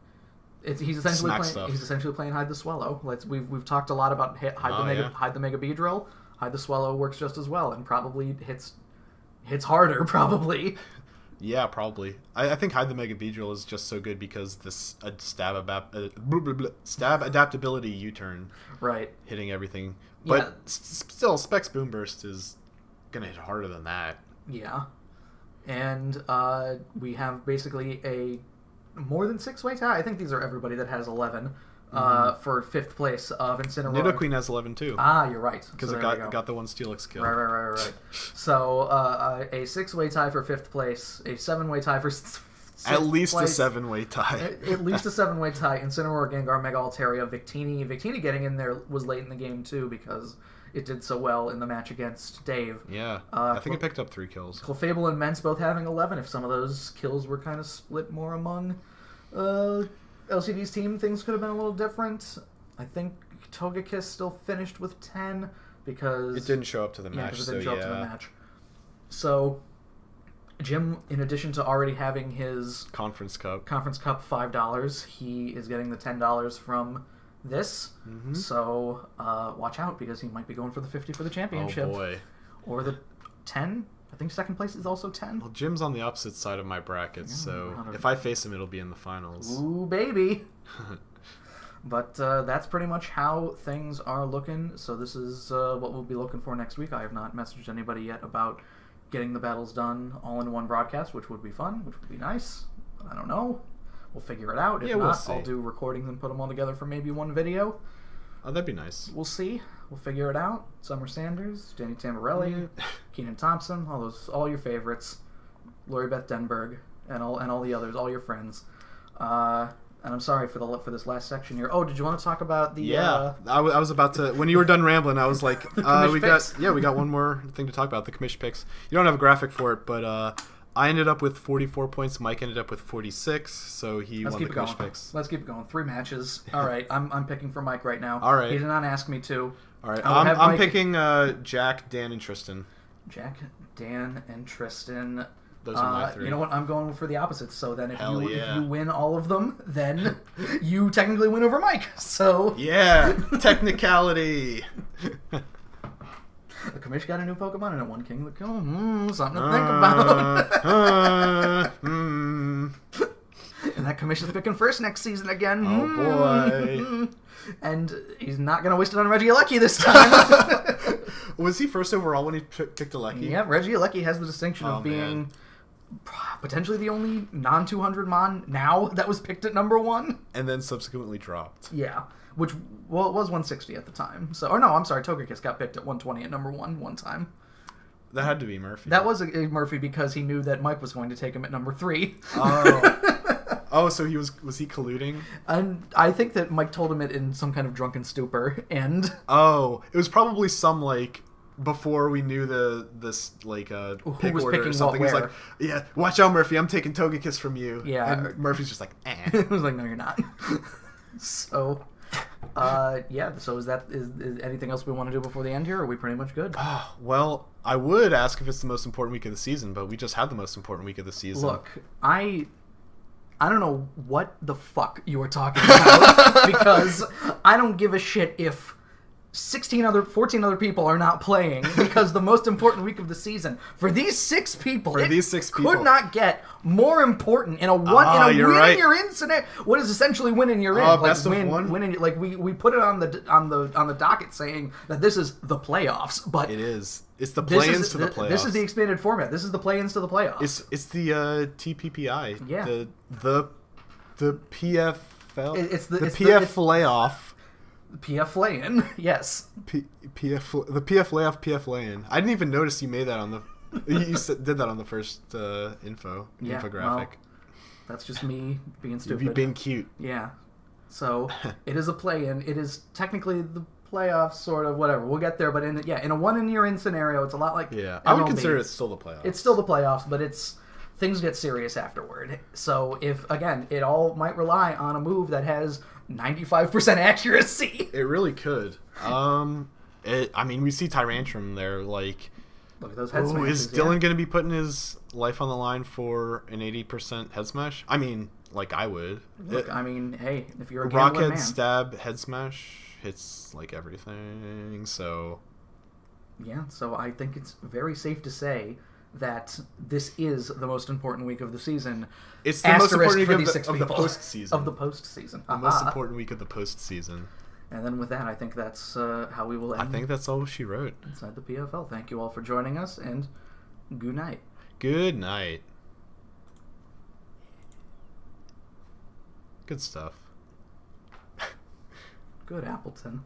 He's essentially playing Hide the Swellow. We've talked a lot about Hide the Mega Beedrill. Hide the Swellow works just as well and probably hits harder probably. Yeah, probably. I think Hide the Mega Beedrill is just so good because this stab adaptability U-turn, right, hitting everything. But still, Specs Boom Burst is gonna hit harder than that. Yeah, and we have basically a more than 6-way tie. I think these are everybody that has 11 for 5th place of Incineroar. Nidoqueen has 11 too. Ah, you're right. Because it got the one Steelix kill. Right. So a 6-way tie for 5th place, a 7-way tie for at least place. A 7-way tie. At least a 7-way tie. Incineroar, Gengar, Mega Altaria, Victini. Victini getting in there was late in the game too because it did so well in the match against Dave. Yeah, I think it picked up 3 kills. Clefable and Mence both having 11. If some of those kills were kind of split more among LCD's team, things could have been a little different. I think Togekiss still finished with 10 because it didn't show up to the match. So Jim, in addition to already having his Conference Cup $5, he is getting the $10 from this. So watch out, because he might be going for the 50 for the championship. Oh boy. Or the 10. I think 2nd place is also 10. Well, Jim's on the opposite side of my bracket, so if I face him, it'll be in the finals. Ooh, baby. But that's pretty much how things are looking. So this is what we'll be looking for next week. I have not messaged anybody yet about getting the battles done all in one broadcast, which would be fun, which would be nice. I don't know. We'll figure it out. If not, we'll see. I'll do recordings and put them all together for maybe one video. Oh, that'd be nice. We'll see. We'll figure it out. Summer Sanders, Danny Tamborelli, Keenan Thompson, all your favorites, Lori Beth Denberg, and all the others, all your friends. And I'm sorry for this last section here. Oh, did you want to talk about the? Yeah, I was about to. When you were done rambling, I was like, we got one more thing to talk about. The commish picks. You don't have a graphic for it, but I ended up with 44 points. Mike ended up with 46, so he won the commish picks. Let's keep it going. 3 matches. All right, I'm picking for Mike right now. All right. He did not ask me to. All right, I'm picking Jack, Dan, and Tristan. Jack, Dan, and Tristan. Those are my 3. You know what? I'm going for the opposites. So then if you win all of them, then you technically win over Mike. So yeah, technicality. The commish got a new Pokemon and it won King of the Kill. Something to think about. And that commish is picking first next season again. Oh boy. And he's not going to waste it on Regieleki this time. Was he first overall when he picked Alecki? Yeah, Regieleki has the distinction of being potentially the only non-200 Mon now that was picked at number 1. And then subsequently dropped. Yeah. Which, it was 160 at the time. So, or no, I'm sorry, Togekiss got picked at 120 at number 1 time. That had to be Murphy. That was Murphy because he knew that Mike was going to take him at number 3. Oh, so he was he colluding? And I think that Mike told him it in some kind of drunken stupor, and... Oh, it was probably some, before we knew this pick order or something. He's like, yeah, watch out, Murphy, I'm taking Togekiss from you. Yeah. And Murphy's just like, eh. It was like, no, you're not. So... so is anything else we want to do before the end here, or are we pretty much good? Well, I would ask if it's the most important week of the season, but we just had the most important week of the season. Look, I don't know what the fuck you were talking about, because I don't give a shit if 14 other people are not playing because the most important week of the season for these 6 people, could not get more important in a win and you're in scenario. What is essentially win and you're in? Like best of one. Win and, like we put it on the docket saying that this is the playoffs, but it is. It's the play-ins to the playoffs. This is the expanded format. This is the play-ins to the playoffs. It's the TPPI. Yeah. The PFL. It's the PF layoff. PF lay-in, yes. The PF layoff, PF lay-in. I didn't even notice you made that on the. You did that on the first infographic. Well, that's just me being stupid. You being cute. Yeah. So it is a play-in. It is technically the playoffs, sort of, whatever. We'll get there, but in a 1-year-in scenario, it's a lot like MLB. I would consider it still the playoffs. It's still the playoffs, but things get serious afterward. So if again, it all might rely on a move that has 95% accuracy. It really could. We see Tyrantrum there. Like, look at those head smashes. Is Dylan going to be putting his life on the line for an 80% head smash? I mean, like I would. Look, hey, if you're a gambling man. Rockhead stab head smash hits like everything. So yeah, so I think it's very safe to say that this is the most important week of the season. It's the most important week of the postseason. Of the postseason. The most important week of the postseason. And then with that, I think that's how we will end. I think that's all she wrote. Inside the PFL. Thank you all for joining us, and good night. Good night. Good stuff. Good Appleton.